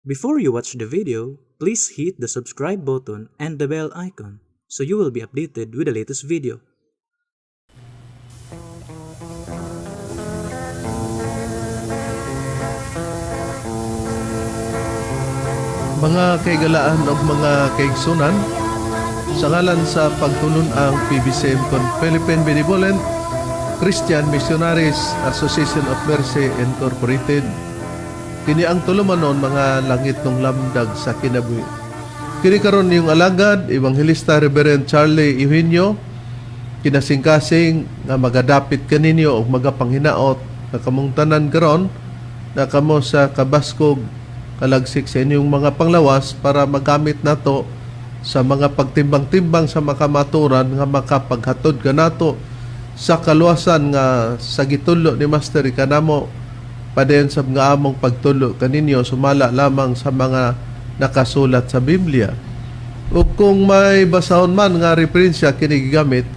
Before you watch the video, please hit the subscribe button and the bell icon so you will be updated with the latest video. Mga kaigalaan o mga kaigsunan, sa ngalan sa pagtulon ang PBCM kon Philippine Benevolent Christian Missionaries Association of Mercy Incorporated, kini ang tulumanon mga langit ng lamdag sa kinabuhi. Kini karon yung alagad, Evangelista Reverend Charlie Eugenio, kinasingkasing nga magadapit kaninyo o magapanghinaot na kamungtanan karon na kamo sa kabaskog kalagsik sa inyong mga panglawas para magamit nato sa mga pagtimbang-timbang sa makamaturan nga makapaghatod ka nato sa kaluwasan nga sa gitulo ni Master kanamo padayon sa mga among pagtulo kaninyo sumala lamang sa mga nakasulat sa Biblia. O kung may basahon man nga referensya kini gigamit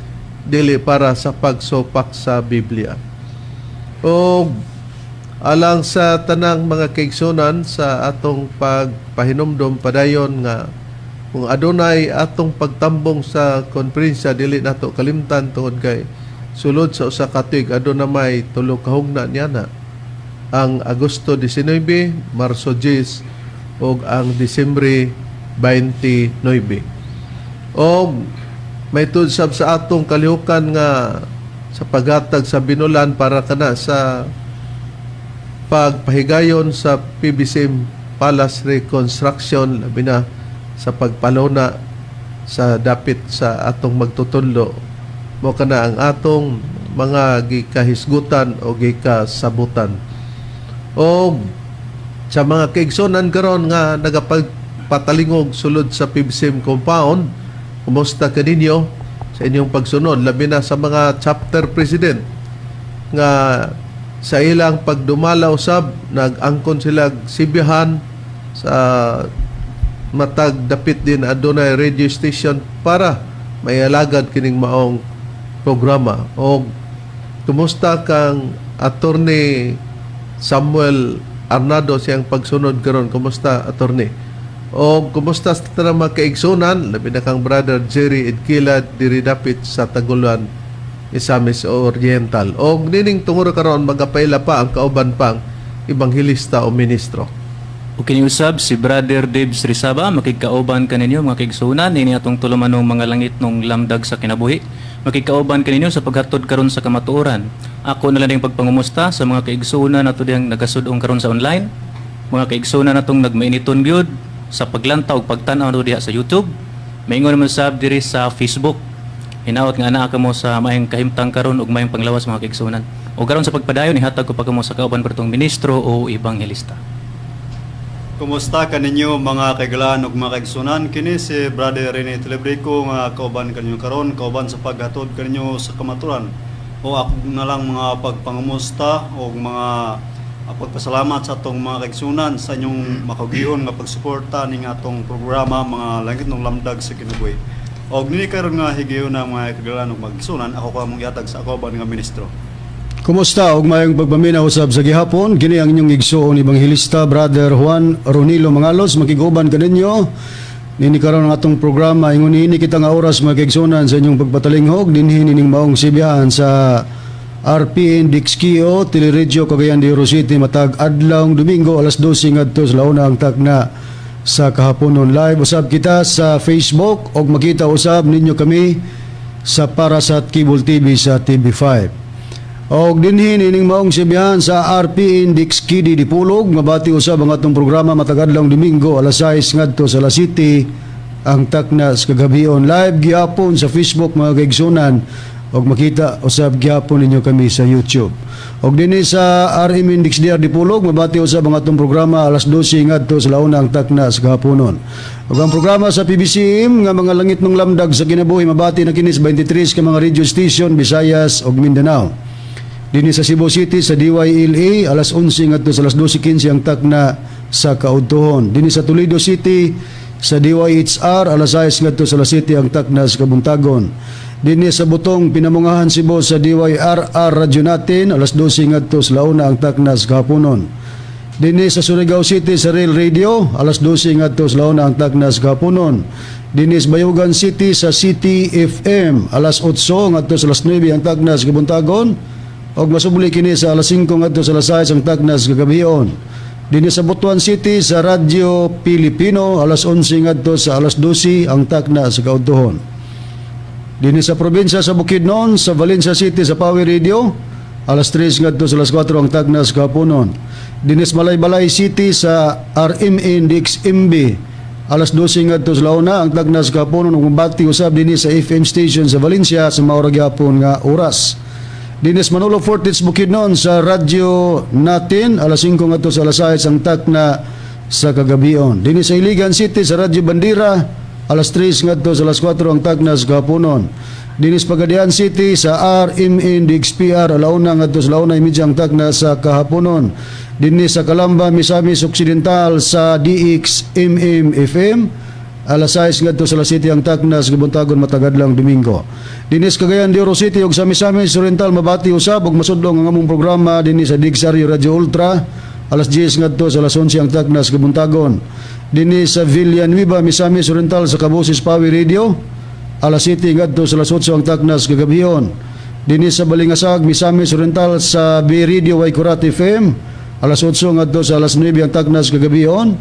dili para sa pagsopak sa Biblia. O alang sa tanang mga kaigsunan sa atong pagpahinumdom padayon nga kung adunay atong pagtambong sa konferensya dili nato kalimtan tungod kay sulod sa usa ka tuig aduna may tulo ka hugna niya na ang Agosto 19, Marso 10 ug ang Disyembre 29. O may tudsab sa atong kalihukan nga sa paghatag sa binulan para kana sa pagpahigayon sa PBCM Palace Reconstruction labi na sa pagpalona sa dapit sa atong magtutudlo mo kana ang atong mga gikahisgutan o gikasabutan. O sa mga kaigsunan karon nga nagapagpatalingog sulod sa PBCM compound, kumusta kaninyo sa inyong pagsunod labi na sa mga chapter president nga sa ilang pagdumalaw sab nag-angkon sila sibihan sa matag dapit din adunay radio station para may alagad kining maong programa. O kumusta kang Attorney Samuel Arnado siyang pagsunod karon, kumusta attorney? O kumusta sa tanang mga kaigsunan labi na kang brother Jerry Edquila diri dapit sa Taguluan, Misamis Oriental. O nining tungod karon magapayla pa ang kauban pang ebanghelista o ministro. O kiniusab si Brother Debs Rizaba, makikauban kaninyo mga kaigsunan, ini atong tulumanong mga langit nung lamdag sa kinabuhi. Makikauban kaninyo sa paghatod karon sa kamatuoran. Ako na lang pagpangumusta sa mga kaigsunan nato diyang nagasudong karon sa online. Mga kaigsunan natong nagmainiton gyud sa paglantaw ug pagtan-aw diha sa YouTube. Maingon naman sab diri sa Facebook. Hinaot nga anaa kamo sa maayong kahimtang karon ug maayong panglawas mga kaigsunan. O karon sa pagpadayon ihatag ko pa kamo sa kauban pertong ministro o ebanghelista. Kumusta kaninyo mga kaigalaan ug mga kaigsunan? Kini si Brother Rene Telebrico nga kauban kaninyo karon, kauban sa paghatod kaninyo sa kamaturan. O ako na lang mga pagpangumusta o mga pagpasalamat sa atong mga kaigsunan sa inyong makagion nga pagsuporta ning atong programa mga langit ng lamdag sa kinabuhi. Og nini karon nga higayon na mga kaigalaan ug mga kaigsunan, ako ko among ihatag sa kauban nga ministro. Kumusta og mayong pagpaminaw usab sa gihapon, kini ang inyong igsuon ebanghelista Brother Juan Ronilo Mangalos, makiguban kaninyo nini karon ang atong programa. Ingon ini kita nga oras mga kaigsunan sa inyong pagpatalinghog dinhi ning maong sibihan sa RPN Dixkio Teleregio Cagayan de Oro City matag adlawng Domingo alas 12 ngadto sa launa ang takna sa kahaponon. Live usab kita sa Facebook og makita usab ninyo kami sa Parasat Cable TV sa TV5. Og dinhi ining maong sibihan sa RP Index Kidi Dipulog mabati usab ang atong programa matag adlawng Domingo alas 6 ngadto sa La City ang takna sa kagabion. Live gyapon sa Facebook mga kaigsunan og makita usab gyapon ninyo kami sa YouTube. Og dinhi sa RM Index DR Dipulog mabati usab ang atong programa alas 12 ngadto sa launa ang takna sa gahaponon. Og ang programa sa PBCM nga mga langit ng lamdag sa kinabuhi mabati na kini sa 23 ka mga radio station Visayas ug Mindanao. Dini sa Cebu City sa DYLA alas 11 ngadto sa alas 12:15 ang takna sa kaudtohon. Dini sa Toledo City sa DYHR alas 6 ngadto sa alas 7 ang takna sa kabuntagon. Dini sa Butong Pinamungahan Cebu sa DYRR radyo natin alas 12 ngadto sa launa ang takna sa kahaponon. Dinhi sa Surigao City sa Real Radio alas 12 ngadto sa launa ang tagnas kapunon. Dinhi sa Bayugan City sa City FM alas 8 ngadto sa alas 9 ang tagnas kabuntagon. Og masubli kini sa alas 5 ngadto sa alas 6 ang tagnas kagabion. Dinhi sa Butuan City sa Radyo Pilipino alas 11 ngadto sa alas 12 ang tagnas kaudtohon. Dinhi sa probinsya sa Bukidnon sa Valencia City sa Power Radio alas 3 ngadto sa alas 4 ang tagnas kapunon. Dinhi sa Malaybalay City sa RMN DXMB alas 12 ngadto sa launa ang tagnas kapunon ug mabati usab dinhi sa FM station sa Valencia sa maura gyapon nga oras. Dinhi sa Manolo Fortits Bukidnon sa Radyo Natin alas 5 ngadto sa alas 6 ang takna sa kagabion. Dinhi sa Iligan City sa Radyo Bandira alas 3 ngadto sa alas 4 ang takna sa kapunon. Dinhi sa Pagadian City sa RMN DXPR alauna ngadto sa launa imidya ang takna sa kahaponon. Dinhi sa Calamba Misamis Occidental sa DXMM FM alas 6 ngadto sa alas 7 ang takna sa kabuntagon matagadlang Domingo. Dinhi sa Cagayan de Oro City ug sa Misamis Oriental mabati usab ug masudlong ang among programa dinhi sa Digsaryo Radio Ultra alas 10 ngadto sa alas 11 ang takna sa kabuntagon. Dinhi sa Villanueva Misamis Oriental sa Cabusis Power Radio alas 7 ngadto sa alas 8 ang takna sa kagabion. Dinhi sa Balingasag Misamis Oriental sa B Radio Waikurat FM alas 8 ngadto sa alas 9 ang tagnas kagabion.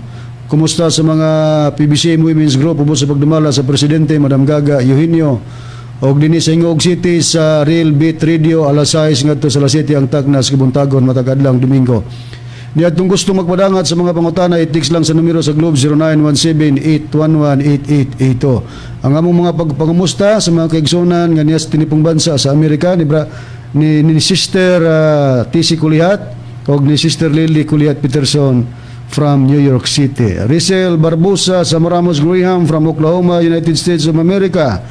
Kumusta sa mga PBCM Women's Group ubos sa pagdumala sa Presidente Madam Gaga Eugenio. Og dinhi sa Ingog City sa Real Beat Radio alas 6 ngadto sa alas 7 ang tagnas kabuntagon matagadlang Domingo. Niya kung gusto magpadangat sa mga pangutana i-text lang sa numero sa Globe 0917-811-8882. Ang among mga pagpangamusta sa mga kaigsunan nga niya sa tinipong bansa sa Amerika ni Sister TC Kulihat o ni Sister Lily Kulihat Peterson from New York City. Rizal Barbosa sa Moramos Graham from Oklahoma, United States of America.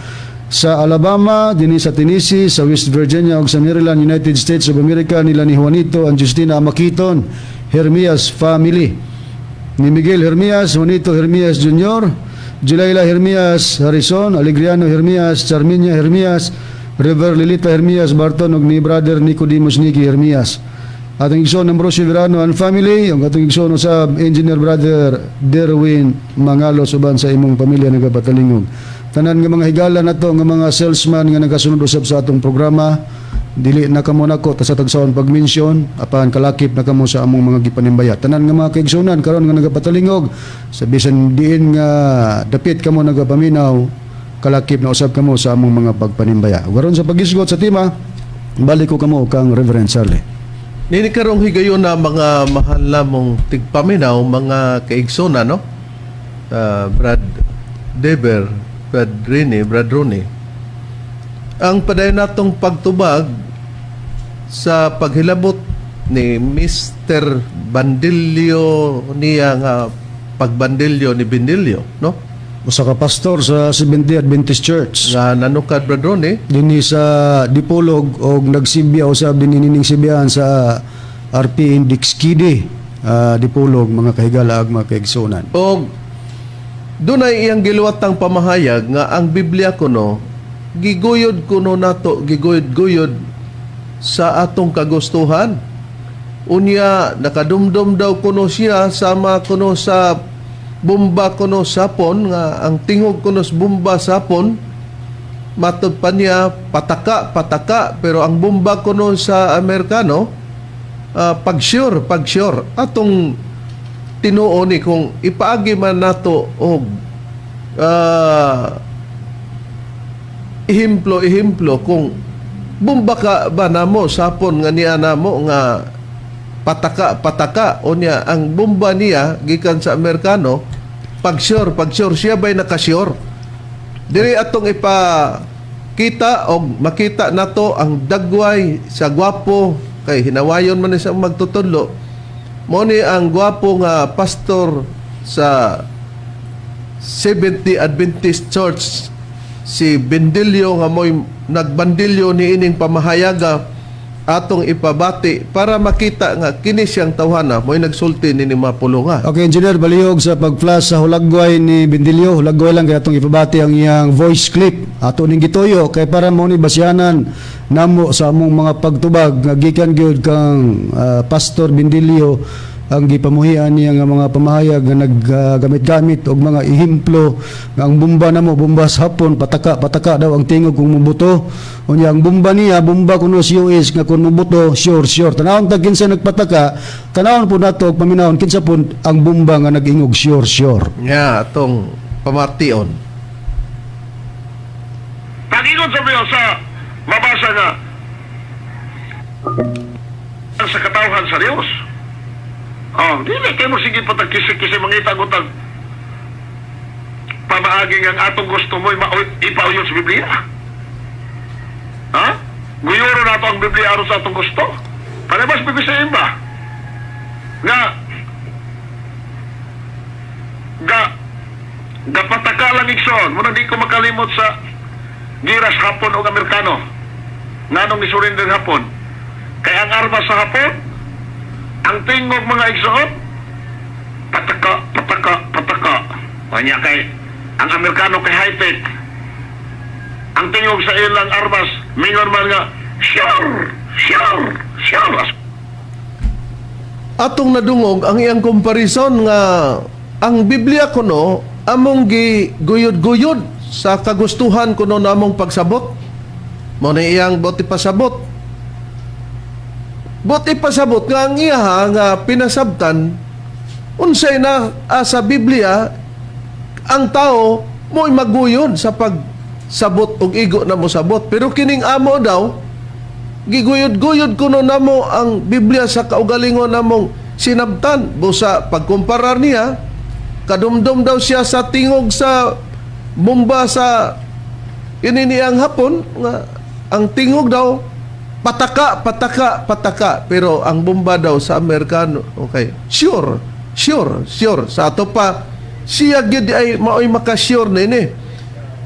Sa Alabama, dinhi sa Tennessee, sa West Virginia ug sa Maryland, United States of America nila ni Juanito and Justina Amakiton, Hermias family. Ni Miguel Hermias, Juanito Hermias Jr., Julayla Hermias Harrison, Alegriano Hermias, Charminia Hermias, River Lilita Hermias Barton ug ni Brother Nicodemus Niki Hermias. Atong igsoon Ambrosio Verano and family, ang atong igsoon sa Engineer Brother Derwin Mangalos uban sa imong pamilya nagapatalingog. Tanan nga mga higala nato nga mga salesman nga nagasunod usab sa atong programa, dili na kamo nako ta sa tagsaon pagmensyon apan kalakip na kamo sa among mga gipanimbaya. Tanan nga mga kaigsunan karon nga nagapatalingog sa bisan diin nga dapit kamo nagapaminaw, kalakip na usab kamo sa among mga pagpanimbaya. Karon sa pagisgot sa tema, balik ko kamo kang Reverend Charlie. Nini karong higayon na mga mahal namong tigpaminaw, mga kaigsona, no? Brad Deber, Brad Ronnie. Ang padayon natong pagtubag sa paghilabot ni Mr. Bandilyo niya nga pagbandilyo ni Bindilyo, no? Usa ka pastor sa Seventh-day Adventist Church. Nga nanukad, Brad Ronnie. Dinhi sa Dipolog og nagsibya usab dinhi ning sibyan sa RP Index Kidi, Dipolog mga kahigala ag mga kaigsunan. O dunay iyang giluwatang pamahayag nga ang Biblia kuno giguyod kuno nato, giguyod-guyod sa atong kagustuhan. Unya nakadumdum daw kuno siya sama kuno sa bomba kuno sapon nga ang tingog kuno sa bomba sapon matud pa niya pataka pero ang bomba kuno sa Amerikano pag-sure atong tinuo ni kung ipaagi man nato og ihemplo kung bomba ka ba namo sapon nga niya namo nga pataka o niya ang bomba niya gikan sa Amerikano pag-sure siya ba'y nakasure diri atong ipakita o makita nato ang dagway sa gwapo kay hinawayon man sa magtutudlo mo ni ang gwapo nga pastor sa Seventh-day Adventist Church si Bindilyo nga mo'y nagbandilyo ni ining pamahayaga atong ipabati para makita nga kini siyang tawhana mo'y nagsulti ni mapulunga. Okay, Engineer, balihog sa pag-flash sa hulagway ni Bindilyo. Hulagway lang kaya atong ipabati ang iyang voice clip. Ato ning gituyo kay para mo ni basyanan namo sa among mga pagtubag nga gikan gyud kang Pastor Bindilyo ang gipamuhian niya nga mga pamahayag nga naggamit-gamit og mga ehemplo nga ang bomba namo bomba sa hapon pataka daw ang tingog kung mubuto unya ang bomba niya bomba kuno sa US nga kung mubuto sure tanawon tag kinsa nagpataka tanawon po nato og paminawon kinsa po ang bomba nga nag-ingog sure Nga, atong pamartion. Pag-ingon sa mga sa mabasa nga ang sa katawhan sa Diyos. Dili kayo mo sige patagkisi-kisi mangita ko tag pamaaging ang atong gusto mo ipauyon sa Biblia. Guyuro na ito ang Biblia aron sa atong gusto. Palabas bibisayin ba? Gapataka lang igsoon. Muna di ko makalimot sa giras hapon o Amerikano. Nanong isurrender hapon. Kaya ang armas sa hapon, ang tingog mga igsoon, pataka. Kanya kay, ang Amerikano kay high-tech. Ang tingog sa ilang armas, mingon man nga, sure. Atong nadungog ang iyang comparison nga ang Biblia kuno among guyod-guyod sa kagustuhan kuno namong pagsabot. Mo na iyang buti pasabot. Buti pasabot nga ang iya nga pinasabtan unsay na sa Biblia ang tao mo'y maguyod sa pagsabot og igo na mo sabot. Pero kining amo daw giguyod-guyod kuno namo ang Biblia sa kaugalingon namong sinabtan. Busa pagkumparar niya kadumdum daw siya sa tingog sa bomba sa ininiyang hapon nga ang tingog daw pataka pero ang bomba daw sa Amerikano okay sure sa ato pa siya gid ay maoy maka-sure nini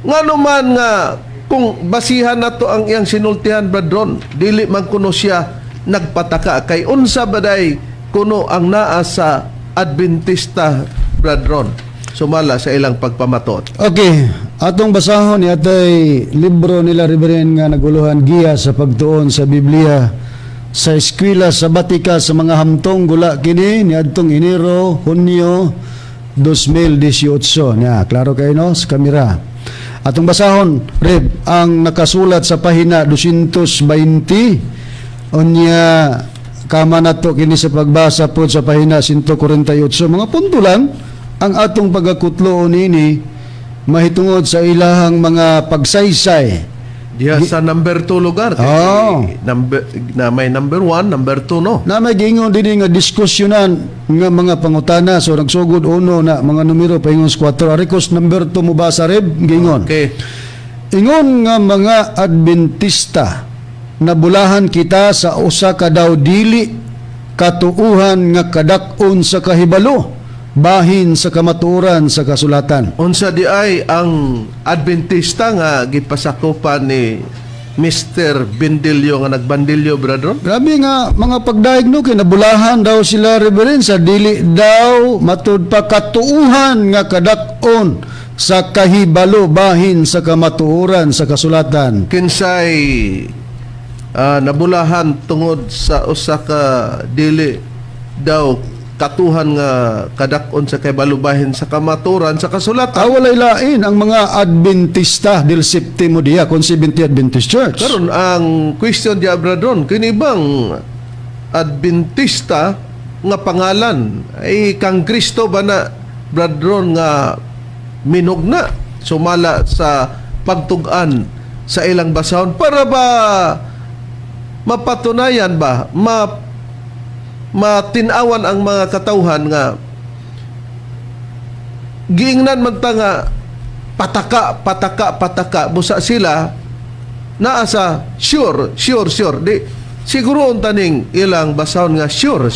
ngano man nga kung basihan nato ang iyang sinultihan bradron dili man kuno siya nagpataka kay unsa baday kuno ang naa sa Adventista bradron sumala sa ilang pagpamatot. Okay, atong basahon ni atay libro nila Reverend nga naguluhan giya sa pagtuon sa Biblia sa eskwela sa Batika sa mga hamtong gula kini ni adtong Enero, Hunyo 2018. Nya, klaro kayo no sa kamera. Atong basahon, Rev, ang nakasulat sa pahina 220 unya kama nato kini sa pagbasa po sa pahina 148. Mga punto lang ang atong pagakutlo nini mahitungod sa ilahang mga pagsaysay. Diya sa number 2 lugar. Na may number 1, number 2 no. Na may gingon din nga diskusyonan nga mga pangutana. So nagsugod uno na mga numero paingon sa 4. Arikos number 2 mo ba sa Reb? Gingon. Okay. Ingon nga mga Adventista nabulahan kita sa usa ka daw dili katuuhan nga kadak-on sa kahibalo bahin sa kamatuoran sa kasulatan. Unsa di ay ang Adventista nga gipasakupan ni Mr. Bindilyo nga nagbandilyo bradron? Grabe nga mga pagdaigno kay nabulahan daw sila Reverend sa dili daw matud pa katuuhan nga kadak-on sa kahibalo bahin sa kamatuoran sa kasulatan. Kinsay nabulahan tungod sa usa ka dili daw katuhan nga kadak-on sa kaybalubahin sa kamaturan sa kasulatan. Walay lain ang mga Adventista del Septimo Dia kon Seventh Adventist Church. Karon ang question di Abradon, kini bang Adventista nga pangalan ay kang Kristo ba na Bradron nga minugna sumala sa pagtugan sa ilang basahon para ba mapatunayan ba matinawan ang mga katawhan nga giingnan man ta nga pataka busa sila naa sa sure di siguro taning ilang basahon nga sure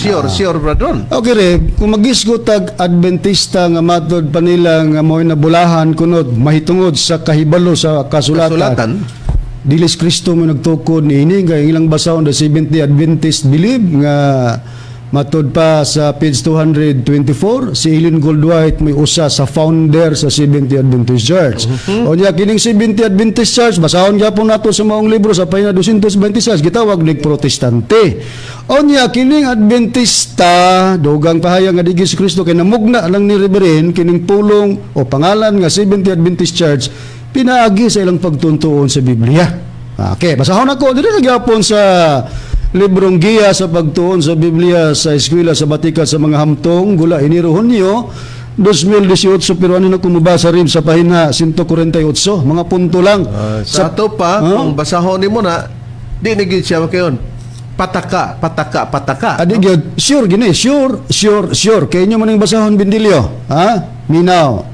bradron. Okay re, kung magisgot tag Adventista nga matod pa nila nga mo'y nabulahan kunod mahitungod sa kahibalo sa kasulatan. Dilis Kristo mo nagtukod ni ini nga ilang basahon the Seventh Day Adventist believe nga Matud pa sa page 224, si Eileen Goldwhite may usa sa founder sa Seventh Adventist Church. O niya, kining Seventh Adventist Church, basahon gyapon nato sa maong libro sa pahina 226, gitawag nig Protestante. O niya, kining Adventista, dugang pahayag nga digis Kristo, kay namugna lang ni Reverend, kining pulong o pangalan nga Seventh Adventist Church, pinaagi sa ilang pagtuntuon sa Biblia. Okay, basahon ako, dili nagyapon sa librong giya sa pagtuon sa Biblia sa eskwela sa Batikat sa mga hamtong gula Enero Hunyo 2018, pero ano na kumabasa rin sa pahina 148, mga punto lang. Sa ato pa, kung basahon ni mo na, di naging siya makayon. Pataka. Adi gyud, sure gini, sure. Kay inyo maning basahon Bindilyo, ha? Minaw.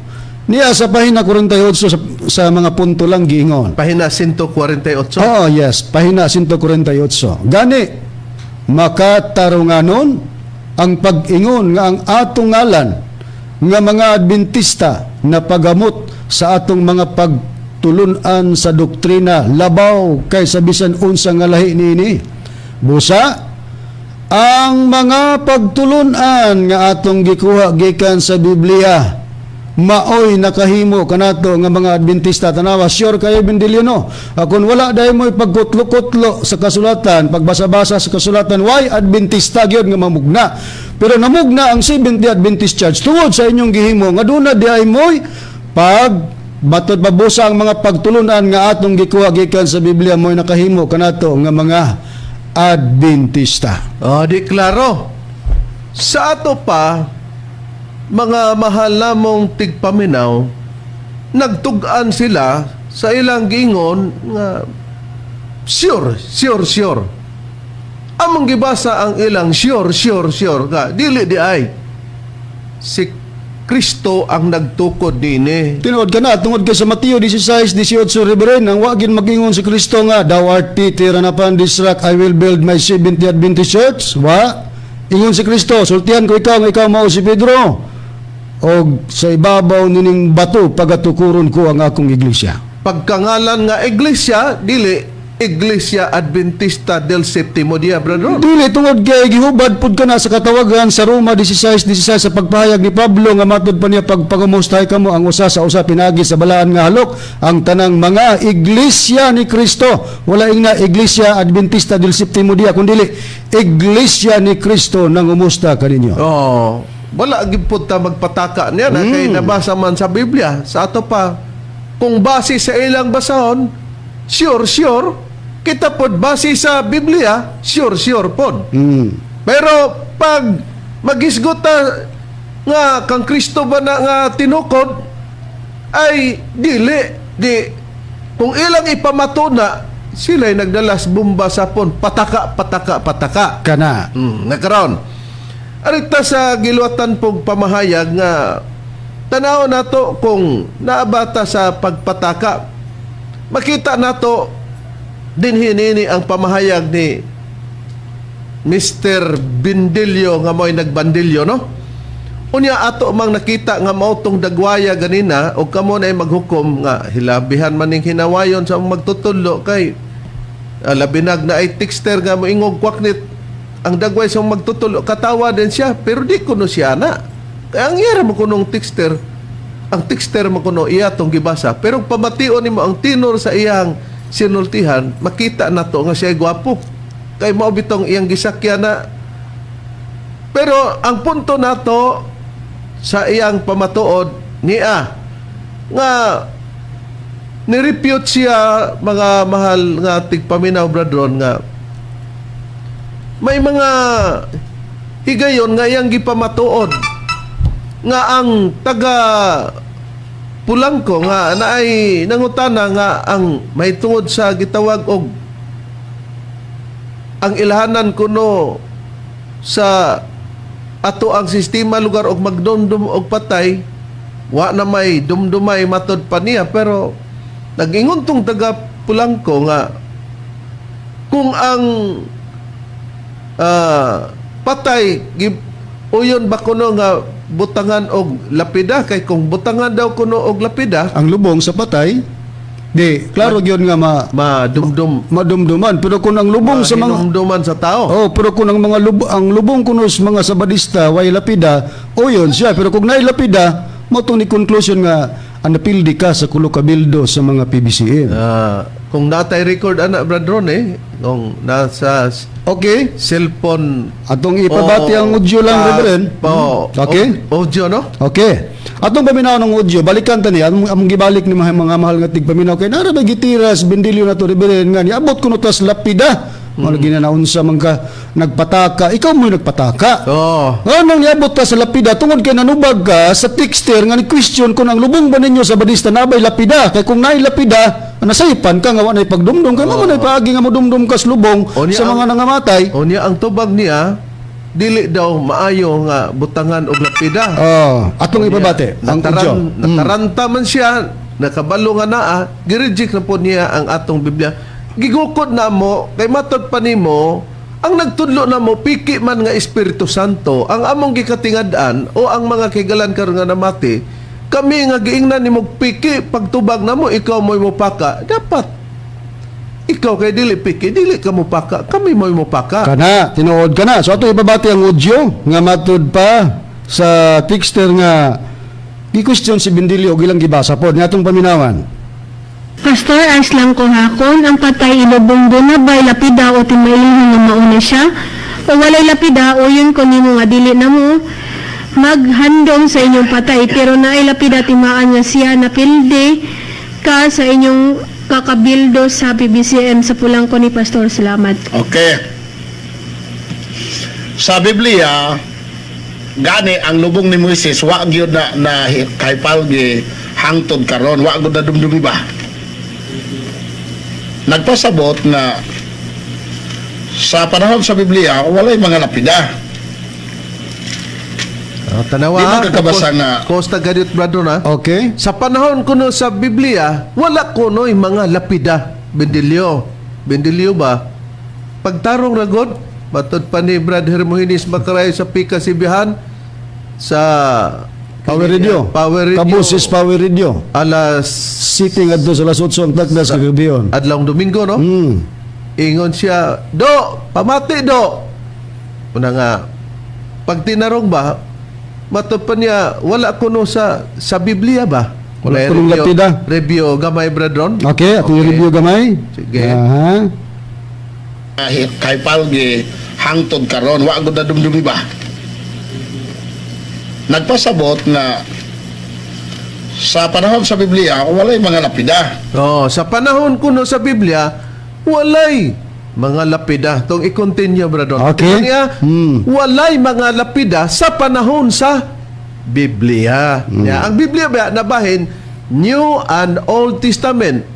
Niya sa pahina 48 sa mga punto lang giingon. Pahina 148. Oh, yes, pahina 148. Gani makatarunganon ang pag-ingon nga ang atong ngalan nga mga Adventista na pagamot sa atong mga pagtulunan sa doktrina labaw kay sa bisan unsa nga lahi niini. Busa ang mga pagtulunan nga atong gikuha gikan sa Biblia maoy nakahimo kanato nga mga Adventista tanawa. Sure kayo Bindilyo no, kung wala dahi mo'y pagkutlo-kutlo sa kasulatan, pagbasa-basa sa kasulatan, why Adventista gyud nga mamugna? Pero namugna ang Seventh Adventist Church tungod sa inyong gihimo nga duna diay mo'y pag batod babusa ang mga pagtulunan nga atong gikuha gikan sa Biblia mo'y nakahimo kanato nga mga Adventista. Di klaro. Sa ato pa, mga mahal namong tigpaminaw, nagtugan sila sa ilang gingon nga sure. Among gibasa ang ilang sure nga dili di ay si Kristo ang nagtukod dinhi. Tinuod ka na, tungod ka sa Mateo 16:18, Reverend, ang wagin magingon si Kristo nga, thou art Peter, and upon this rock I will build my Seventh Adventist Church. Wa? Ingon si Kristo, sultihan ko ikaw, nga ikaw mao si Pedro. O sa ibabaw nining bato, pagatukuron ko ang akong iglesia. Pagkangalan nga iglesia, dili Iglesia Adventista del Septimo Dia, brother. Dili, tungod kay gihubad pud ka na sa katawagan sa Roma 16:16 sa pagpahayag ni Pablo nga matud pa niya pagpangamustahay kamo ang usa sa usa pinagi sa balaan nga halok ang tanang mga iglesia ni Kristo. Wala ing na Iglesia Adventista del Septimo Dia, kundi Iglesia ni Kristo nang umusta kaninyo. Wala gipud ta magpataka niya na kay nabasa man sa Biblia. Sa ato pa, kung base sa ilang basahon, sure, kita pod base sa Biblia, sure pod. Pero pag magisgot ta nga kang Kristo ba na nga tinukod, ay di kung ilang na sila'y nagdalas bomba sa pon, pataka. Kana. Nagkaroon. Arita sa giluatan pong pamahayag nga tanaw nato kung naabata sa pagpataka, makita nato din hinini ang pamahayag ni Mr. Bindilyo nga mo'y nagbandilyo, no? Unya ato mang nakita nga mautong dagwaya ganina o kamo na maghukom nga hilabihan maning hinawayon sa magtutudlo kay labinag na ay texter nga moingog kwaknit ang dagway sa magtutulo, katawa din siya, pero di kuno siya na. Kaya ang iyara mo kunong texter, ang texter mo kuno iya tong gibasa, pero pamation nimo ang tinor sa iyang sinultihan, makita na to nga siya gwapo. Kay mao bitong iyang gisakya na. Pero ang punto nato sa iyang pamatuod niya nga nirepute siya, mga mahal nga tigpaminaw bradron, nga may mga higayon nga iyang gipamatuod nga ang taga Pulangko nga naay nangutana nga ang may tungod sa gitawag og ang ilhanan kuno sa ato ang sistema lugar og magdumdum og patay, wa na may dumdumay matod pa niya. Pero nagingon tong taga Pulangko nga kung ang patay uyon ba kuno nga butangan og lapida, kay kung butangan daw kuno og lapida, Ang lubong sa patay, Di, klaro gyud nga madumduman, pero kung ang lubong sa mga hinumduman sa tao. Oh, pero kung ang ang lubong kuno sa mga sabadista way lapida, o yun siya. Pero kung naay lapida, mo tong ni conclusion nga ang napildi ka sa kulo ka bildo sa mga PBCM. Kung natay record anak Brad Ron kung nasa Okay? cellphone Atong ipabati ang audio lang, Reverend. Okay? Audio, no? Okay. Atong paminaw ng audio, balikan tani among gibalik ni mga mahal nga tigpaminaw kay nara ba gitiras bindilyo na to Reverend nga niabot kuno tas lapida. Mga ginanaunsa man ka nagpataka, ikaw mo nagpataka. Anong niabot ka sa lapida tungod kay nanubag ka sa texter nga ni question kung ang lubong ba ninyo sa badista nabay lapida kay kung naay lapida nasaypan ka nga wa nay pagdumdum kay mo nay paagi nga modumdum ka sa lubong sa mga nangamatay. Unya ang tubag niya dili daw maayo nga butangan og lapida. Atong ipabate ang audio. Nataranta man siya, nakabalo nga naa, gireject na po niya ang atong Biblia. Gigukod na mo, kay matod pa nimo, ang nagtudlo na mo, piki man nga Espiritu Santo, ang among gikatingad-an o ang mga kigalan karon nga namati, kami nga giingnan nimo piki, pagtubag na mo, ikaw mo'y mupaka. Dapat, ikaw kay dili piki, dili ka mupaka, kami mo'y mupaka. Kana, tinuod ka na. So ato ibabati ang audio nga matud pa sa texter nga gi-question si Bindilyo og ilang gibasa pod nga atong paminawan. Pastor, as lang ko hakon, ang patay ilubong doon na bay lapida o timailin nga mauna siya. O walay lapida o yun ko nimo nga dili na mo maghandong sa inyong patay. Pero naay lapida timaan nga siya napildi ka sa inyong kakabildo sa PBCM sa pulang ko ni Pastor. Salamat. Okay. Sa Biblia, gani ang lubong ni Moises wa gyud na kay palgi hangtod karon, wa gyud na dumdumi ba? Nagpasabot na sa panahon sa Biblia walay mga lapida. Tanawa, Di ba kakabasa nga Costa Gadit Brado na? Okay? Sa panahon kuno sa Biblia, wala kuno'y mga lapida. Bendilyo ba? Pagtarong ragod, matod pa ni Brad Hermohinis Makaray sa Pika Sibihan, sa Power Radio. Kabusis Power Radio. Alas Sitting adto sa las 8 ang takdas kagabion. adlawng Domingo, no? Ingon siya, pamati do. Una nga, pag tinarong ba, matod pa niya, wala kuno sa Biblia ba? Wala kunong lapida. Review gamay Bradron. Okay, atong review gamay. Sige. kay palgi hangtod karon, wa gyud na dumdumi ba? Nagpasabot na sa panahon sa Biblia walay mga lapida. Sa panahon kuno sa Biblia, walay mga lapida. Tong i-continue, Bradron. Okay. Walay mga lapida sa panahon sa Biblia. Ang Biblia ba nabahin New and Old Testament.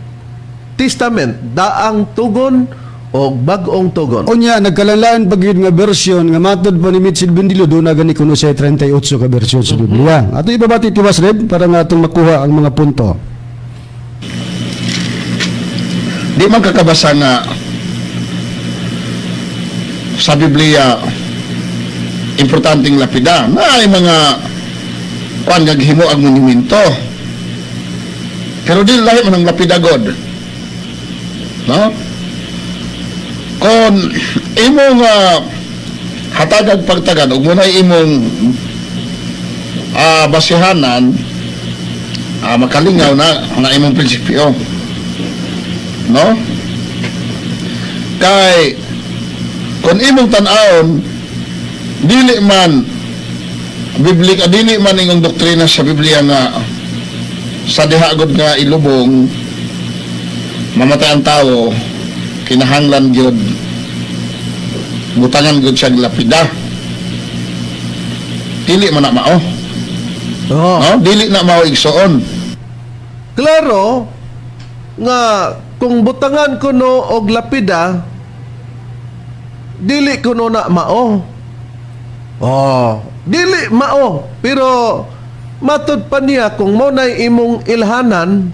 Daang tugon o bagong tugon. Unya nagkalalaan pag yun nga version nga matod pa ni Mitchell Bindilyo doon na gani kuno sa 38 ka version sa Biblia. Ato ibabati tiwas red para nga atong makuha ang mga punto. Di man kakabasa nga sa Biblia importanteng lapida na ay mga kuan nga gihimo ang monumento. Pero di lahi man ang lapida god. No? Kung imong hatagag pagtagan ug muna imong basihanan makalingaw na imong prinsipyo, no? Kay kung imong tan-awon dili man Biblia, dili man ingong doktrina sa Biblia nga sa diha gud nga ilubong mamatay ang tao, kinahanglan gyud butangan gyud siya lapida. Dili man na mao. No? Dili na mao igsoon. Klaro nga kung butangan kuno og lapida, dili kuno na mao. Dili mao. Pero matud pa niya kung mo na imong ilhanan,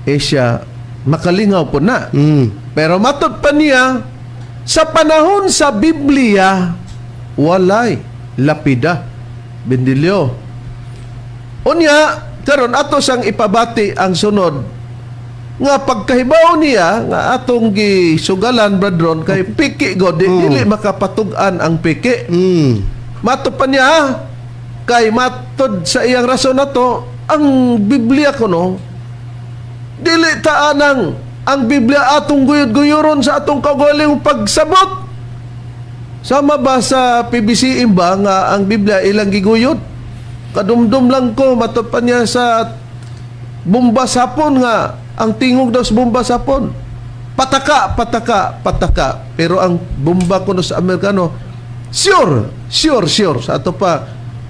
siya makalingaw po na. Pero matud pa niya, sa panahon sa Biblia, walay lapida. Bindilyo. Unya, karon ato sang ipabati ang sunod nga pagkahibaw niya nga atong gisugalan bradron kay piki god dili makapatug-an ang piki. Mato pa niya kay matod sa iyang rason nato ang Biblia kuno dili taanang ang Biblia atong guyod-guyoron sa atong kaugaling pagsabot. Sama ba sa PBC ba nga ang Biblia ilang giguyod? Kadumdum lang ko matod pa niya sa bomba sapon nga ang tingog daw sa bomba sapon. Pataka. Pero ang bomba kuno sa Amerikano, sure. Sa ato pa,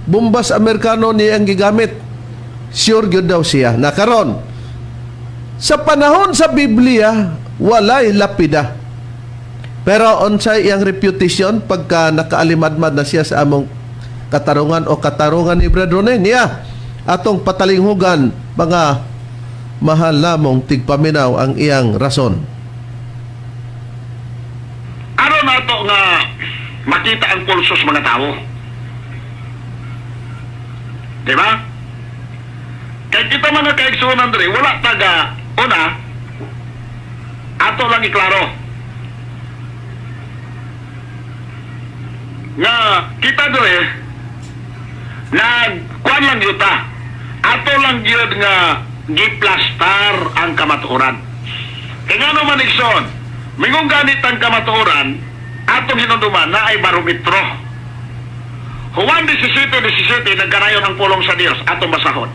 bomba sa Amerikano niya ang gigamit. Sure gyud daw siya. Nakaron, sa panahon sa Biblia, walay lapida. Pero unsay iyang reputation pagka nakaalimadmad na siya sa among katarungan ni Bradron niya atong patalinghugan mga mahal lamong tigpaminaw ang iyang rason. Ano na to nga makita ang pulso sa mga tao? Di ba? Kaya kita mga kaigsunan diri, wala taga una, ato lang iklaro. Nga kita diri, nagkuhan lang yuta. Ato lang yun nga giplastar ang kamatuoran. Kaya nga naman ikson, mingong ganit ang kamatuoran, atong hinunduman na ay barometro. Juan 17:17 nagkanayon ang pulong sa Dios, atong basahon.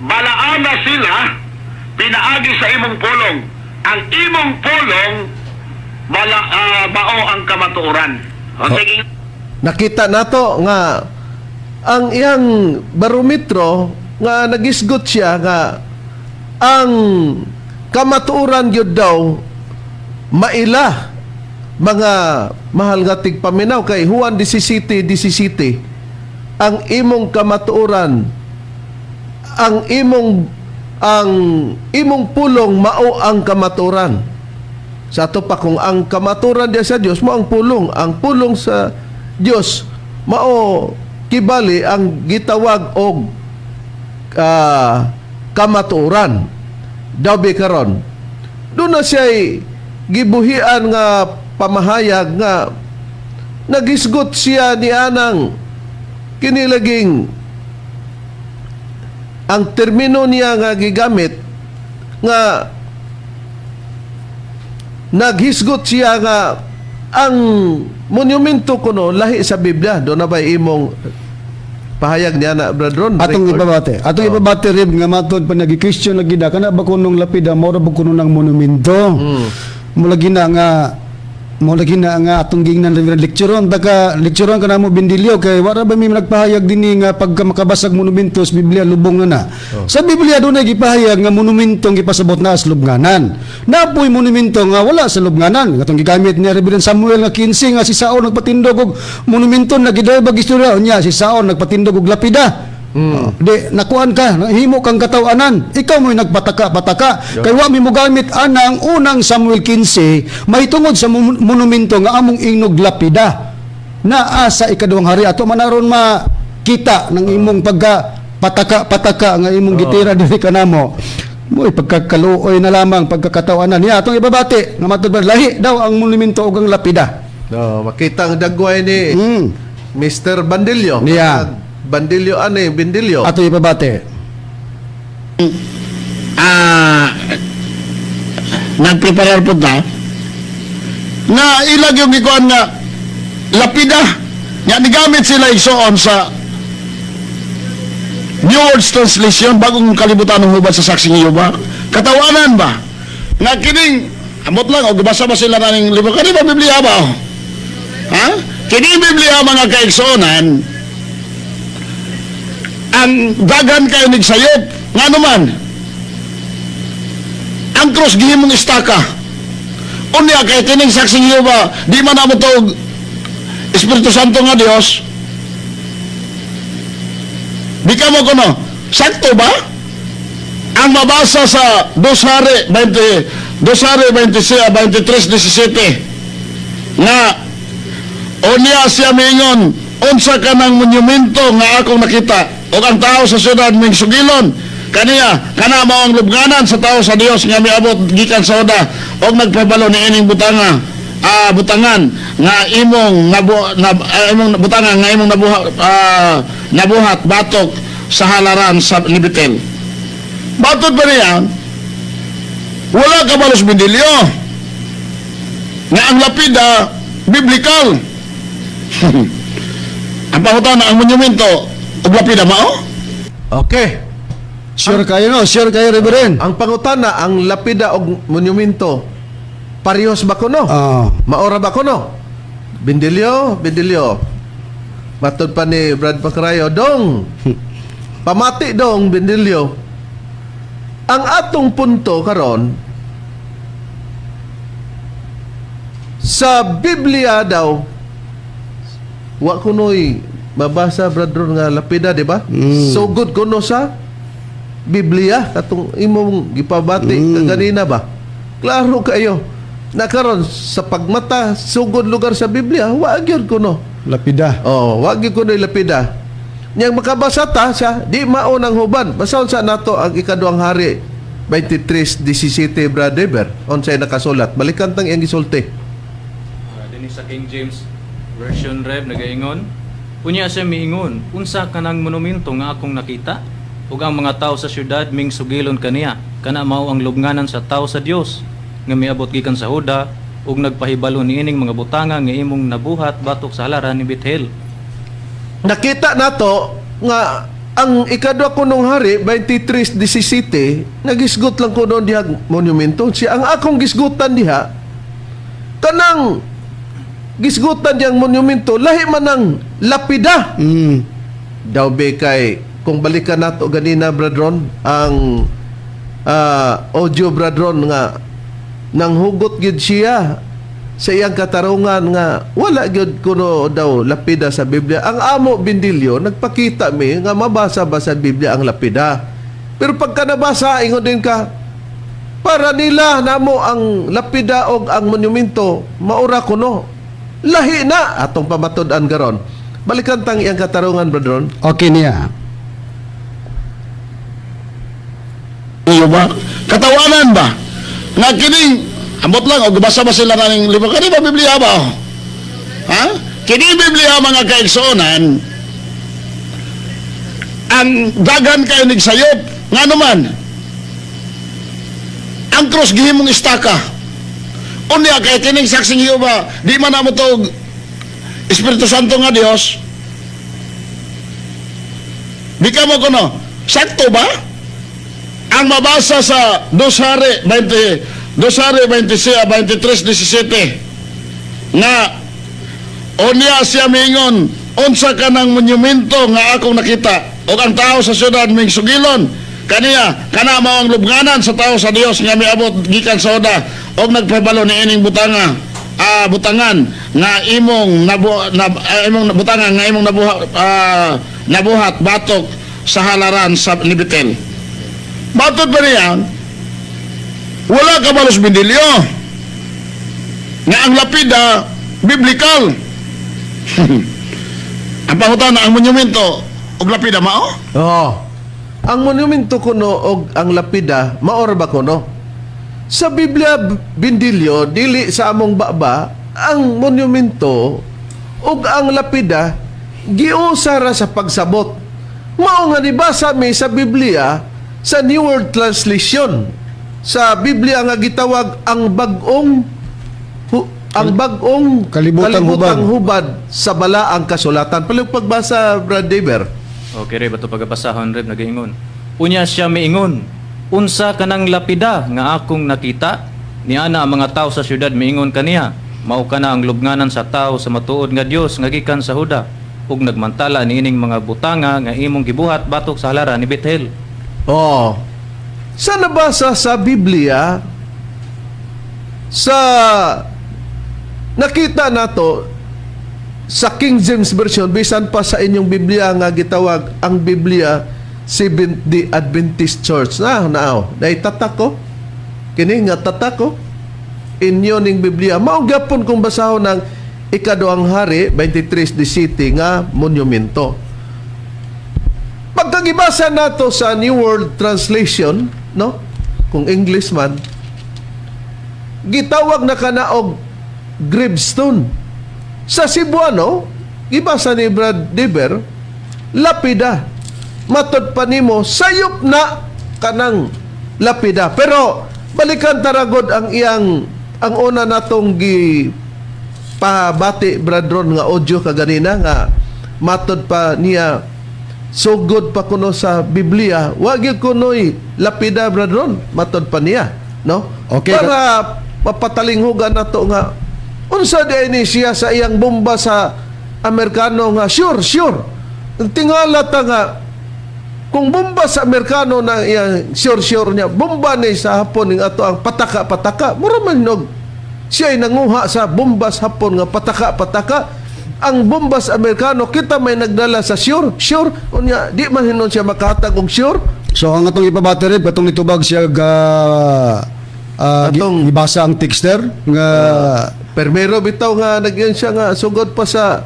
Balaan na sila, pinaagi sa imong pulong. Ang imong pulong, bao ang kamatuoran. O sige. Nakita nato nga ang iyang barometro nga nagisgot siya nga ang kamatuoran gyud daw maila mga mahal nga tigpaminaw kay Juan 17:17 ang imong kamatuoran ang imong pulong mao ang kamatuoran. Sa ato pa kung ang kamatuoran diya sa Dios mao ang pulong sa Dios mao kibali ang gitawag og kamatuoran. Dabi karon doon na siya'y gibuhian nga pamahayag nga nagisgot siya ni anang kinilaging ang termino niya nga gigamit nga naghisgot siya nga ang monumento kuno lahi sa Biblia. Doon na ba imong pahayag niya na Bradron? Atong ibabate. Ibabate rib nga matod pa nagi-question lagi da kana ba kunong lapida mao ra ba kuno ng monumento. Mulagi na nga atong gingnan lecturon lecturon kana mo bindilyo kay wala ba mi nagpahayag dinhi nga pagka makabasag monumento sa Biblia lubong na. Sa Biblia do na gipahayag nga monumentong gipasabot na sa lubnganan. Napoy monumento nga wala sa lubnganan. Katong gigamit ni Reverend Samuel nga 15 nga si Saon nagpatindog og monumento na gidayog istorya unya si Saon nagpatindog og lapida. Di nakuan ka, himo kang katawanan. Ikaw mo'y nagpataka-pataka. Kay wa mi mo gamit anang unang Samuel 15 mahitungod sa monumento nga among ingnog lapida. Na asa ikaduhang hari ato manaron makita ng imong pagka-pataka nga imong gitira diri kanamo. Mo'y pagkakaluoy na lamang pagkakatawanan niya atong ibabati nga matud lahi daw ang monumento ug ang lapida. Makita ang dagway ni Mr. Bandilyo. Niya. Bindilyo. Ato ipabate. Nagpreparar po ta na ilag yung ikuan nga lapida nga nigamit sila igsoon sa New World Translation bagong kalibutan ng hubad sa saksing Jehova. Katawanan ba nga kining amot lang o gabasa ba sila ng libro kani ba Biblia ba? Ha? Kini Biblia mga kaigsonan ang dagan kayo nagsayop nga naman ang cross gihimong istaka unya kay kining saksing Jehova di man amo tog Espiritu Santo nga Dios di ka mo kuno sakto ba ang mabasa sa 2 Hari 23:17 nga unya siya mingon unsa ka ng monumento nga akong nakita o ang tao sa syudad ming sugilon Kaniya kana mao ang lubnganan sa tao sa Dios nga miabot gikan sa Huda og nagpabalo ni ining butangan nga imong imong butangan nga imong nabuhat batok sa halaran sa Nibitel. Batot pa niya, wala ka balos bindilyo nga ang lapida biblikal. Ang pangutan ang monumento og lapida mao? Okay. Sure kayo, Reverend. Ang pangutana, ang lapida og monumento, parehos ba kuno? Maora ba kuno? Bindilyo. Matod pa ni Brad Pacrayo, dong. Pamati dong, bindilyo. Ang atong punto karon sa Biblia daw, wa kuno'y mabasa, Brad Ron, nga lapida, di ba? So good kuno sa Biblia katong imong gipabati kanina ba? Klaro kayo. Nakaron sa pagmata sugod lugar sa Biblia, wa gyud kuno. Lapida. Oh, wa gyud kuno lapida. Yang makabasa ta siya, di mao nang huban. Basahon sa nato ang ikaduhang hari 23:17, Brother Ber. Unsay nakasulat? Balikan tang iyang gisulti. Din sa King James Version Rev nagaingon, unya siya miingon, unsa kanang monumento nga akong nakita? Ug ang mga tao sa syudad ming sugilon kaniya, kana mao ang lubnganan sa tao sa Dios nga miabot gikan sa Huda ug nagpahibalo niining mga butanga nga imong nabuhat batok sa halaran ni Bethel. Nakita nato nga ang ikaduha kunong hari 23:17 nagisgot lang kuno diha monumento. Siya ang akong gisgutan diha kanang gisgutan diyang monumento lahi man ang lapida. Daw be kay kung balikan nato ganina, Bradron, ang audio, Bradron, nga nang hugot gyud siya sa iyang katarungan nga wala gyud kuno daw lapida sa Biblia. Ang amo bindilyo nagpakita mi nga mabasa ba sa Biblia ang lapida. Pero pagka nabasa ingon din ka, para nila namo ang lapida og ang monumento maura kuno. Lahi na atong pamatud-an garon. Balikan tang iyang katarungan, Bradron. Okay niya. Iyo ba? Katawanan ba? Nga kining, ambot lang, o gabasa ba sila ng libro? Kani ba Biblia ba? Ha? Kini Biblia mga kaigsuonan, ang dagan kayo nagsayop, nga naman, ang cross gihimong istaka. Unya kay kining saksing iyo ba, di man na mo to Espiritu Santo nga Dios. Di ka mo kuno, sakto ba? Ang mabasa sa 2 Hari 23:17 nga unya siya mingon unsa ka ng monumento nga akong nakita o ang tao sa syudad ming sugilon kaniya kana mao ang lubnganan sa tao sa Dios nga miabot gikan sa Huda og nagpabalo ni ining butangan nga imong butangan nga imong nabuhat batok sa halaran sa Nibitel. Batot pa niya, wala ka balos bindilyo nga ang lapida biblikal. Ang pangutan ang monumento og lapida mao? Ang monumento kuno og ang lapida maor ba kuno? Sa Biblia bindilyo dili sa among baba ang monumento ug ang lapida giusara sa pagsabot. Mao nga nibasa mi sa Biblia sa New World Translation. Sa Biblia nga gitawag ang bagong kalibutang hubad sa balaang kasulatan. Palong pagbasa, Brad Deber. Okay, Rev, ato pagabasahon, Rev, nagaingon. Unya siya miingon, unsa kanang lapida nga akong nakita, niana ang mga tao sa syudad miingon kaniya, mao kana ang lubnganan sa tao sa matuod nga Dios nga gikan sa Huda, ug nagmantala niining mga butanga nga imong gibuhat batok sa halaran ni Bethel. Sa nabasa sa Biblia, sa nakita nato sa King James Version, bisan pa sa inyong Biblia nga gitawag ang Biblia Seventh-day Adventist Church. Dahil tatako, kini nga tatako, inyo ning Biblia. Maugyapon kung basahon ng ikaduhang hari, 23:17 nga monumento. Pagkagibasa nato sa New World Translation, no? Kung English man, gitawag na kanaog gravestone. Sa Cebuano, gibasa ni Brad Deber, lapida. Matod pa nimo, sayop na kanang lapida. Pero balikan taragod ang ang una natong pabati Brad Ron nga audio kaganina nga matod pa niya sugod pa kuno sa Biblia, wag gyud kunoy lapida Brad Ron, matod pa niya, no? Okay. Para mapatalinghugan nato nga unsa di siya sa iyang bomba sa Amerikano nga sure. Ang tingala ta nga kung bomba sa Amerikano na iyang sure niya, bomba ni sa Hapon ng ato ang pataka-pataka, mura man nog siya ay nanguha sa bombas Hapon nga pataka-pataka. Ang bombas Amerikano kita may nagdala sa sure unya di man hinon siya makahatag og sure. So ang atong ipabati rin, katong nitubag siya ibasa ang texter nga Permero bitaw nga nagyan siya nga sugod pa sa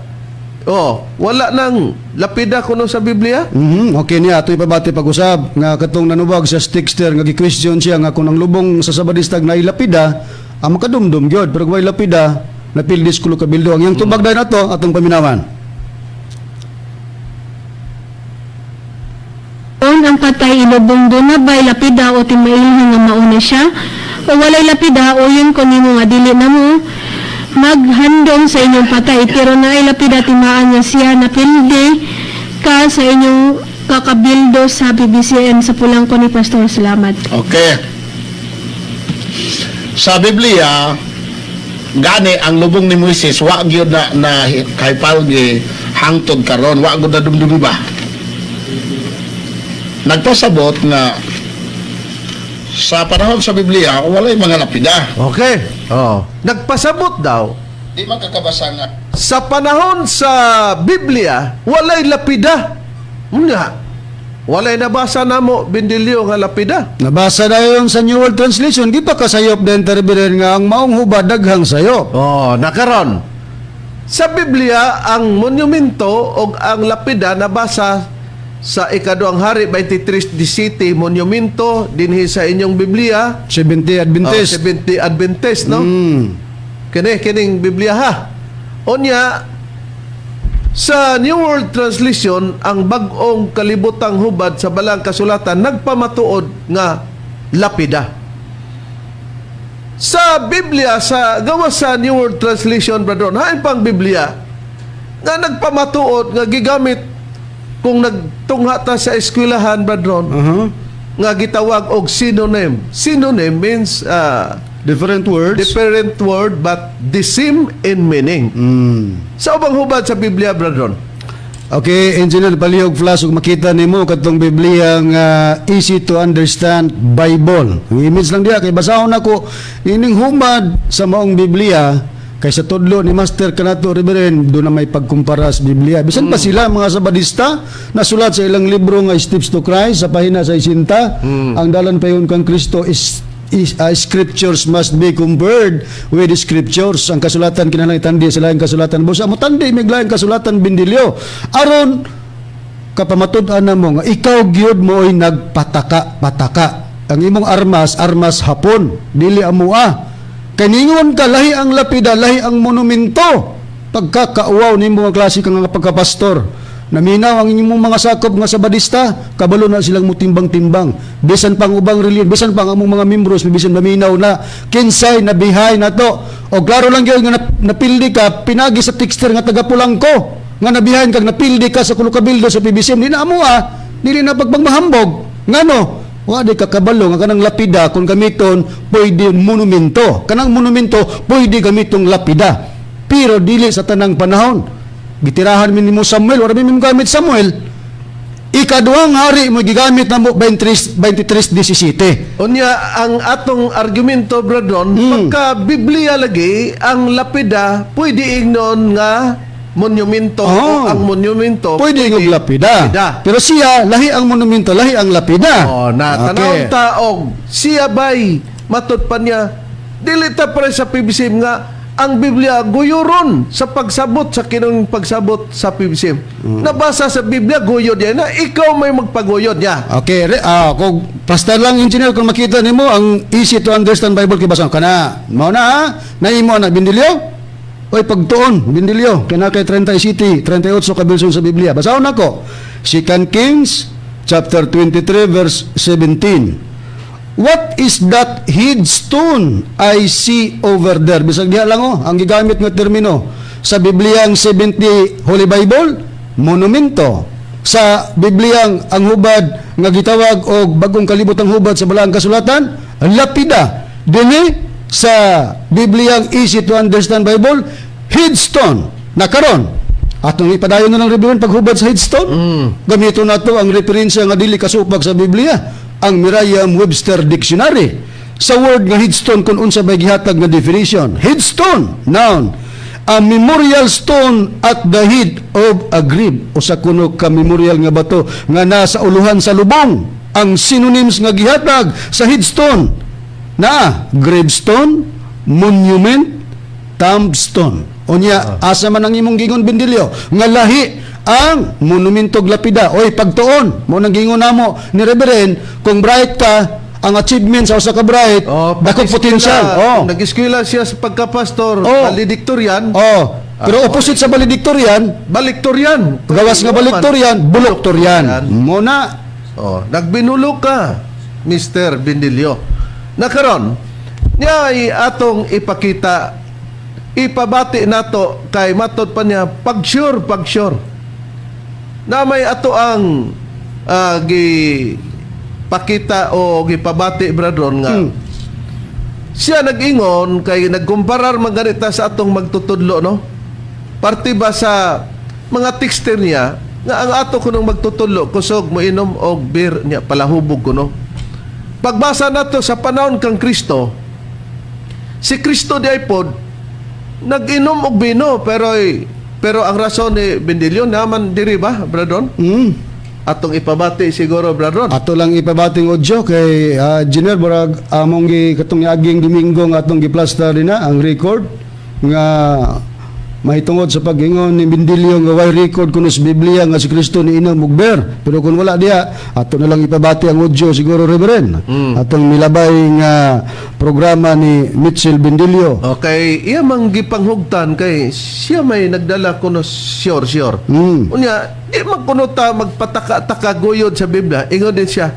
wala nang lapida kuno sa Biblia. Okay niya, ito ipabati pag-usab nga katong nanubag sa texter nga gi-question siya nga kung ang lubong sa Sabadistag na ilapida, ang makadumdum gyud pero kung may lapida napildis kulo ka bildo. Ang iyang tubag dahil na to atong paminawan. Ang patay ilubong doon na bay lapida o timailhan nga mauna siya o walay lapida o yun ko nimo nga dili na mo maghandom sa inyong patay pero na lapida timaan nga siya napildi ka sa inyong kakabildo sa BBCN sa pulang ko ni Pastor. Salamat. Okay. Sa Biblia, gani ang lubong ni Moises wa gyud na kay palgi hangtod karon, wa gyud na dumdumi ba. Nagpasabot nga sa panahon sa Biblia walay mga lapida. Okay. Nagpasabot daw Di makakabasa nga sa panahon sa Biblia walay lapida. Walay nabasa namo bindilyo nga lapida. Nabasa na yun sa New World Translation, di pa kasayop din terbirin nga ang maong hubad daghang sayop. Nakaron. Sa Biblia ang monumento o ang lapida nabasa sa ikaduang hari 23:17 monumento dinhi sa inyong Biblia 70 Adventist. 70 Adventist, no? Kining Biblia ha. Onya sa New World Translation ang bag-ong kalibutang hubad sa balang kasulatan nagpamatuod nga lapida. Sa Biblia sa gawas sa New World Translation brother, hain pang Biblia nga nagpamatuod nga gigamit kung nagtungha ta sa eskwelahan brother, nga gitawag og synonym. Synonym means Different words. different word but the same in meaning. Sa ubang hubad sa Biblia brother. Okay, Engineer Palihog Flash, ug makita nimo katong Biblia nga easy to understand Bible. Ang image lang diha kay basahon ako ining humad sa maong Biblia kay sa tudlo ni Master kanato Reverend do na may pagkumpara sa Biblia. Bisan pa sila mga Sabadista nasulat sa ilang libro nga Steps to Christ sa pahina 60, ang dalan payon kang Kristo is scriptures must be compared with the scriptures. Ang kasulatan kinahanglan itandi sa laing kasulatan. Busa mo tandi mig laing kasulatan bindilyo. Aron kapamatud-an namo nga ikaw gyud mo ay nagpataka-pataka. Ang imong armas hapon, dili amua. Kaningon ka lahi ang lapida, lahi ang monumento. Pagkakauaw nimo nga klase kang pagkapastor. Naminaw ang inyong mga sakop nga Sabadista, kabalo na silang mutimbang-timbang. Bisan pang ubang reliyon, bisan pang among mga membros, bisan maminaw na kinsay nabihay na to. O klaro lang yun nga napildi ka, pinagi sa texter nga taga-Pulangko, nga nabihayan kag napildi ka sa Kulukabildo sa PBCM, di na amo dili na pagmahambog. Ngano? Wa di ka kabalo nga kanang lapida kung gamiton pwede monumento. Kanang monumento pwede gamitong lapida. Pero dili sa tanang panahon. Gitirahan mi nimo Samuel, wala mi gamit Samuel. Ikaduhang hari mo gigamit namo 23:17. Unya ang atong argumento brodon, pagka Biblia lagi ang lapida pwede ignon nga monumento o ang monumento pwede ng lapida. Pero siya lahi ang monumento, lahi ang lapida. Tanawon ta og siya bay matud pa niya dili ta pare sa PBCM nga ang Biblia guyuron sa pagsabot sa kinong pagsabot sa PBCM. Nabasa sa Biblia guyod yan na ikaw may magpaguyod niya. Okay, kung pastor lang engineer kung makita nimo ang easy to understand Bible kibasa kana. Mao na ha, naimo na bindilyo. Oy pagtuon bindilyo kana kay 30 city 38 kabilson sa Biblia. Basahon nako. 2 Kings chapter 23 verse 17. What is that headstone I see over there? Bisag diha lang ang gigamit nga termino sa Bibliang 70 Holy Bible, monumento. Sa Bibliang ang hubad nga gitawag og bagong kalibotang hubad sa balaang kasulatan, lapida. Dinhi sa Bibliang easy to understand Bible, headstone. Nakaron atong ipadayon na ng reverend paghubad sa headstone. Gamito nato ang referensya nga dili kasupag sa Biblia, ang Merriam-Webster Dictionary. Sa word nga headstone kung unsa bay gihatag nga definition. Headstone, noun, a memorial stone at the head of a grave, o sa kuno ka memorial nga bato nga nasa uluhan sa lubong. Ang synonyms nga gihatag sa headstone na gravestone, monument, tombstone. Unya asa man ang imong gingon bindilyo nga lahi ang monumentog lapida. Oy pagtuon mo nang gingon namo ni Reverend, kung bright ka ang achievement sa usa ka bright, dakong potential. Nag-eskwela siya sa pagkapastor, valedictorian. Pero opposite sa valedictorian, Baliktorian. gawas nga valedictorian, buloktorian. Mo na Nagbinulok ka, Mr. Bindilyo. Nakaron, niya ay atong ipakita, ipabati nato kay matod pa niya, pag-sure. Na may ato ang gipakita o gipabati, bradron, nga siya nag-ingon kay nagkumparar maganita sa atong magtutudlo, no? Parte ba sa mga texter niya nga ang ato kunong magtutudlo kusog mo inom og beer niya palahubog kuno. Pagbasa nato sa panahon kang Kristo, si Kristo di ay pod nag-inom og bino, pero ang rason ni Bindilyo naman diri ba, bradron? Atong ipabati siguro, bradron. ato lang ipabating audio kay Engineer Borag among katong aging Domingo nga atong giplaster din na ang record nga mahitungod sa pag-ingon ni Bindilyo nga way record kuno sa Biblia nga si Kristo ni inom og beer. Pero kung wala diha, ato na lang ipabati ang audio siguro, Reverend. Atong milabay nga programa ni Mitchell Bindilyo. Okay, iya mang gipanghugtan kay siya may nagdala kuno sure. Unya, di man kuno ta magpataka-taka guyod sa Biblia. Ingon din siya,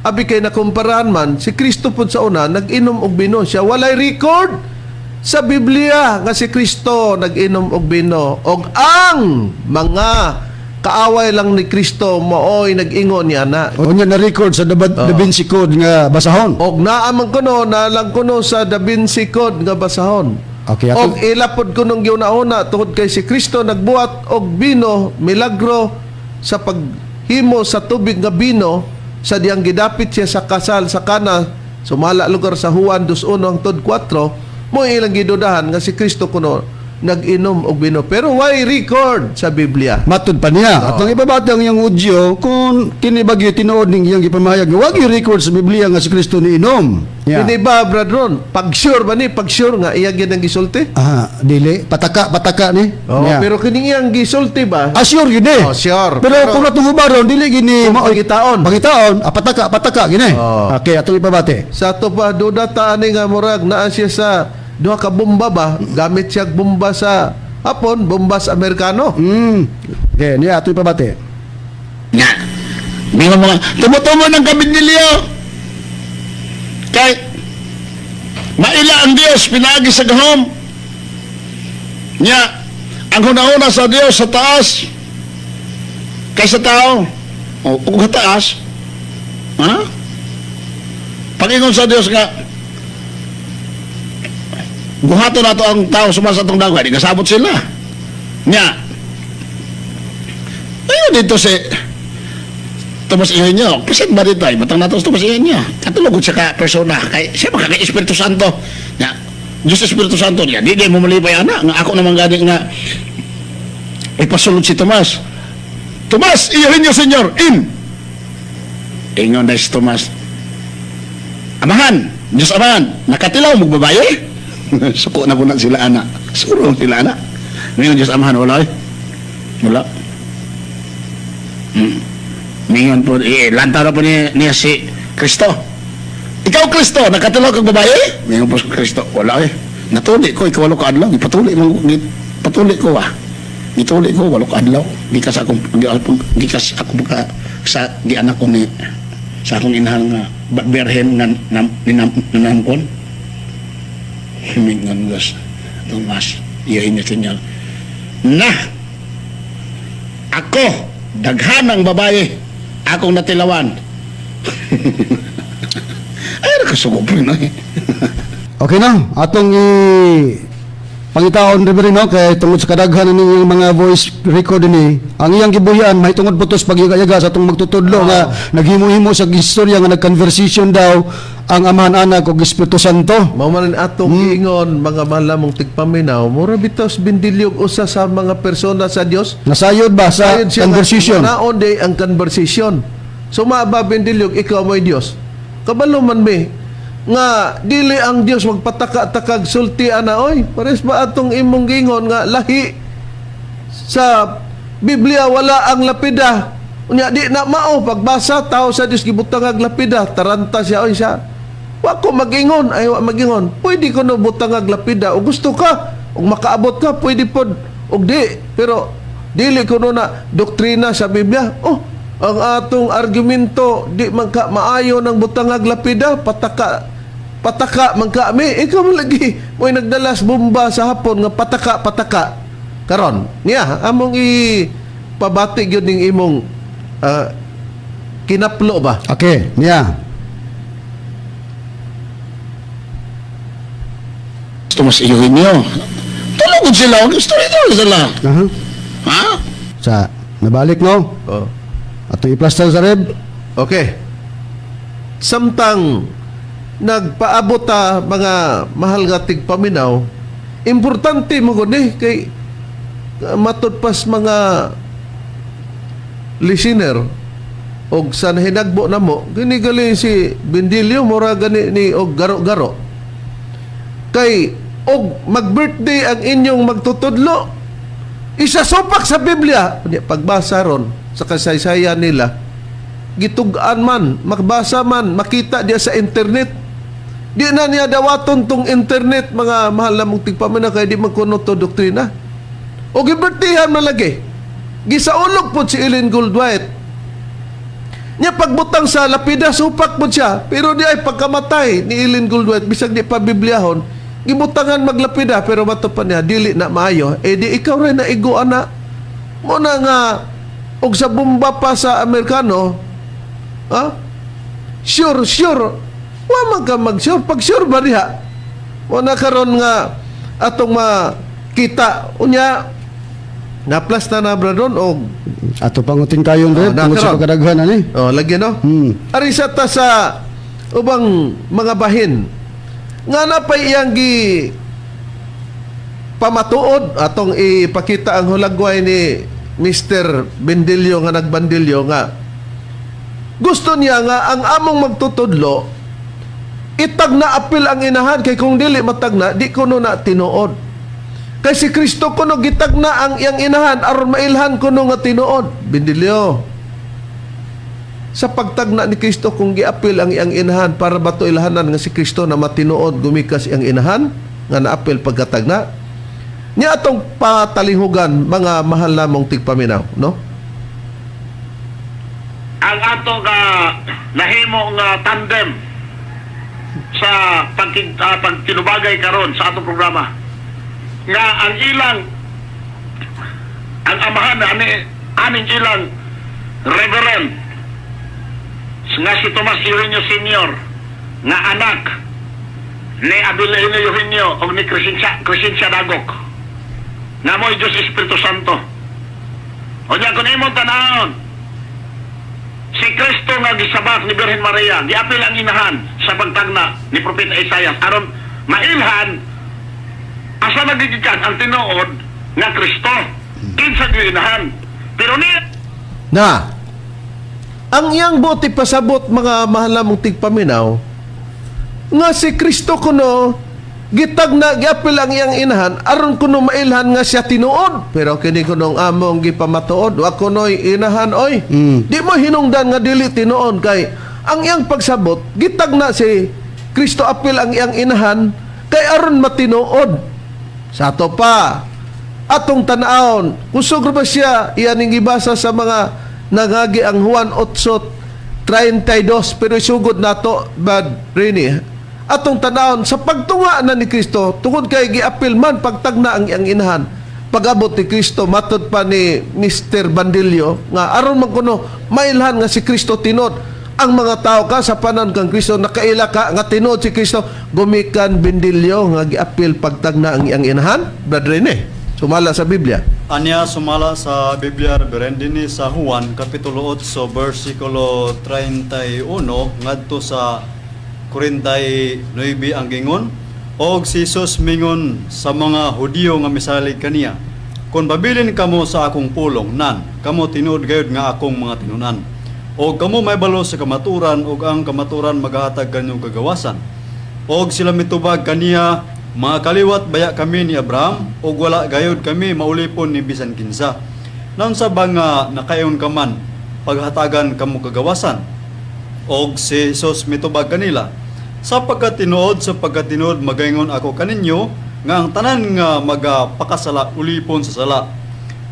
abi kay nakumparahan man, si Kristo pud sa una nag-inom og bino, siya walay record sa Biblia nga si Kristo nag-inom og bino, og ang mga kaaway lang ni Kristo mooy nag-ingon niya na. Unya na record sa Da Vinci Code nga basahon. Og naaman kuno na lang kuno sa Da Vinci Code nga basahon. Okay, Og ilapod kunong giuna-una tungod kay si Kristo nagbuhat og bino, milagro sa paghimo sa tubig nga bino sa diyang gidapit siya sa kasal sa Kana, sumala lugar sa Juan 2:1 hangtod 4. Mo ilang gidudahan nga si Kristo kuno nag-inom og bino, pero why record sa Biblia? Matud pa niya. Atong ipabati ang iyang audio kung kini bagyo tinuod ning iyang gipamahayag nga wag i-record sa Biblia nga si Kristo ni inom. Hindi ba, bradron? Pag-sure ba ni? Pag-sure nga iya gyud ang gisulti? Dili pataka ni. Pero kining iyang gisulti ba? Sure gid eh. Sure. Pero kung natong hubaron dili gini Pangitaon. pataka gini. Okay, atong ipabati. Sa ato pa duda ta ani nga murag naa siya sa duha ka bomba ba, gamit siya bomba sa Hapon, bomba sa Amerikano. Okay, niya atong ipabati. Nga. Mga mga tumutumo ng kabindilyo. Kay maila ang Diyos pinagi sa gahom. Nya ang hunahuna sa Diyos sa taas kay sa tao. O ug taas. Ha? Pag-ingon sa Diyos nga buhaton nato ang tao sumasa atong dagway, di kasabot sila. Nya. Ayun dito si Tomas Ihenyo. Kasi ba dito ay matang nato si Tomas Ihenyo. Katulog siya ka persona. Kay siya magkaka Espiritu Santo. Nya. Diyos Espiritu Santo niya. Di mo malipay ana. Nga ako naman gani nga ipasulod si Tomas. Tomas, Ihenyo, Senyor. Ingon na si Tomas. Amahan. Diyos amahan. Nakatilaw magbabaye. Suko na po na sila anak. Surong sila na. Ngayon, Diyos Amahan, wala eh. Wala. Ngayon po, lanta na po niya si Kristo. Ikaw, Kristo, nakatulog kang babae? Ngayon po si Kristo, wala eh. Natuli ko, ikaw walo ka adlaw. Ipatuli ko ah. Ituli ko, walo ka adlaw. Di kasi ako maka, sa di anak ko ni, sa akong inahan nga, berhen nga nanamkon. Himingan gas. Tomas, iyahin niya sinyal. Na! Ako, daghan ang babae, akong natilawan. Ay, nakasugod rin na eh. Okay na, atong pangitaon rin no, kay tungod sa kadaghan ng mga voice record ni, ang iyang gibuhian mahitungod putos pagyaga sa atong magtutudlo nga naghimo-himo sa istorya nga nag-conversation daw ang Amahan Anak ug Espiritu Santo. Maumanin atong ingon mga malamong tigpaminaw, mura bitos bindilyog usa sa mga persona sa Dios. Nasayod ba sa Sayod siya conversation? Naon day ang conversation. So maaba bindilyog ikaw mo'y Dios. Kabalo man me nga dili ang Dios magpataka-takag sulti ana oy. Pares ba atong imong gingon nga lahi sa Biblia wala ang lapida. Unya di na mao pagbasa tao sa Dios gibutang ang lapida, taranta siya oy siya. Wa ko magingon, ay wa magingon. Pwede ko no butang ang lapida o gusto ka, o makaabot ka, pwede pod og di. Pero dili ko no na doktrina sa Biblia. Oh, ang atong argumento di man ka maayo ng butang ang lapida, pataka man kami. Ikaw man lagi mo'y nagdalas bomba sa hapon nga pataka karon niya among pabati gyud ning imong kinaplo ba. Okay, niya. Gusto mas iyuhin niyo. Tulungan sila. Gusto rin sila. Aha. Ha? Sa nabalik no. Oh. Atong i-plaster sa reb. Okay. Samtang nagpaabot ta mga mahal nga tigpaminaw, importante mo gud kay matud pas mga listener og sa hinagbo namo ginigali si Bendilio mura gani ni og garo-garo kay og mag-birthday ang inyong magtutudlo isasupak sa Biblia pagbasa ron sa kasaysayan nila gitugan man magbasa man makita dia sa internet di na niya dawaton tong internet mga mahal na mong tigpamina kay di magkuno to doktrina o gibirtihan man lagi gisaulog po si Ellen Goldwhite niya pagbutang sa lapida supak po siya pero di ay pagkamatay ni Ellen Goldwhite bisag di pa Bibliahon gibutangan maglapida pero matupan niya dili na maayo di ikaw rin na igo ana mo na nga og sa bomba pa sa Amerikano sure wa man ka mag-sure pag sure ba diha mo na karon nga atong makita unya naplas na bradon og Ato pangutin kayon reb tungod sa nakaroon. kadaghan ani. lagi no ari sa ta sa ubang mga bahin nga na pa iyang gi pamatuod atong ipakita ang hulagway ni Mr. Bendilio nga nagbandilyo nga gusto niya nga ang among magtutudlo itag na apil ang inahan kay kung dili matagna di kuno na tinuod kay si Kristo kuno gitag na ang iyang inahan aron mailhan kuno nga tinuod. Bendilio sa pagtagna ni Kristo kung giapil ang iyang inahan para bato ilhanan nga si Kristo na matinuod gumikas iyang inahan nga naapil pagkatagna niya atong patalihugan mga mahal namong tigpaminaw no ang atong nahimo nga tandem sa pagtinubagay karon sa atong programa nga ang ilang ang amahan aning ilang reverend nga si Tomas Eugenio Sr. nga anak ni Abilino Eugenio o ni Crescencia Dagok nga mo'y Diyos Espiritu Santo o niya kung imong tanahon si Kristo nga gisabak ni Birhen Maria giapil ang inahan sa pagtagna ni Propeta Isaias aron mailhan asa nagigikan ang tinuod nga Kristo kinsa ginahan pero ni na ang iyang buti pasabot mga mahal namong tigpaminaw nga si Kristo kuno gitag na giapil ang iyang inahan aron kuno mailhan nga siya tinuod, pero kini kunong among gipamatuod wa kunoy inahan oy. Di mo hinungdan nga dili tinuod kay ang iyang pagsabot gitag na si Kristo apil ang iyang inahan kay aron matinuod. Sa ato pa atong tan-awon kusog ba siya iyan ning gibasa sa mga nangagi ang Juan 8:32, pero isugod nato bad rini atong tanawon sa pagtunga na ni Kristo tungod kay giapil man pagtagna ang iyang inahan. Pag-abot ni Kristo matud pa ni Mr. Bandilyo nga aron man kuno mailhan nga si Kristo tinod ang mga tao ka sa panon kang Kristo nakaila ka nga tinod si Kristo gumikan Bandilyo nga giapil pagtagna ang iyang inahan. Brad Rene, sumala sa Biblia. Anya sumala sa Biblia Reverendini sa Juan Kapitulo 8 versikulo 31 ngadto sa 49 ang gingon, og si Jesus mingon sa mga Hudiyo nga misalig kaniya, kung babilin kamo sa akong pulong nan kamo tinuod gayud nga akong mga tinunan, og kamo may balo sa kamaturan, og ang kamaturan magahatag kanyong kagawasan. Og sila mitubag kaniya, mga kaliwat baya kami ni Abraham, og wala gayud kami maulipon ni bisan kinsa. Naun sa ba nga nakayon ka man paghatagan kamo kagawasan? Og si Jesus mitubag kanila, sa pagkatinuod magaingon ako kaninyo nga ang tanan nga magapakasala ulipon sa sala.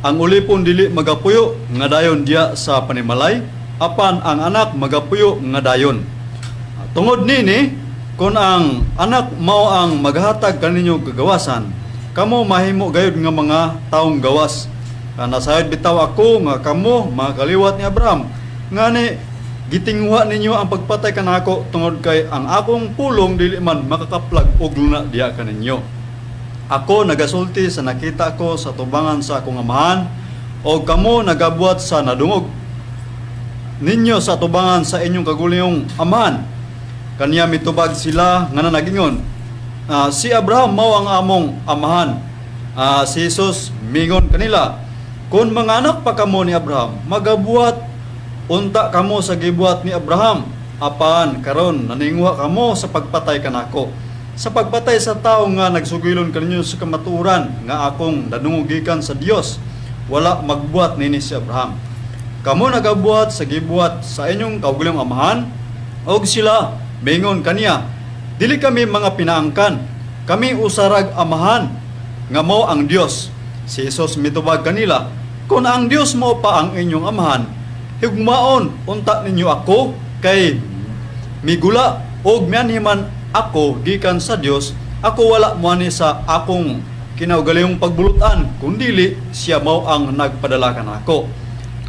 Ang ulipon dili magapuyo nga dayon diya sa panimalay, apan ang anak magapuyo nga dayon. Tungod nini, kung ang anak mao ang maghatag kaninyo kagawasan, kamo mahimo gayud nga mga taong gawas. Nasayod bitaw ako nga kamo mga kaliwat ni Abraham, ngani gitingwa ninyo ang pagpatay kanako tungod kay ang akong pulong dili man makakaplag og luna diya kaninyo. Ako nagasulti sa nakita ko sa tubangan sa akong amahan, o kamo nagabuhat sa nadungog ninyo sa tubangan sa inyong kaguliyong amahan. Kaniya mitubag sila nga nagingon, si Abraham mao ang among amahan. Si Jesus mingon kanila, kung mga anak pa kamo ni Abraham, magabuhat unta kamo sa gibuhat ni Abraham, apan karon naningwa kamo sa pagpatay kanako. Sa pagpatay sa tao nga nagsugilon kaninyo sa kamaturan nga akong nanungugikan sa Dios, wala magbuhat nini si Abraham. Kamo nagabuhat sa gibuhat sa inyong kaugalingong amahan, og sila mingon kaniya, dili kami mga pinaangkan, kami usarag amahan nga mao ang Dios. Si Jesus mitubag kanila, kung ang Dios mo pa ang inyong amahan, higmaon unta ninyo ako kay migula og mianhiman ako gikan sa Dios, ako wala moani sa akong kinaugalingong pagbulutan, kundili siya mao ang nagpadala kanako.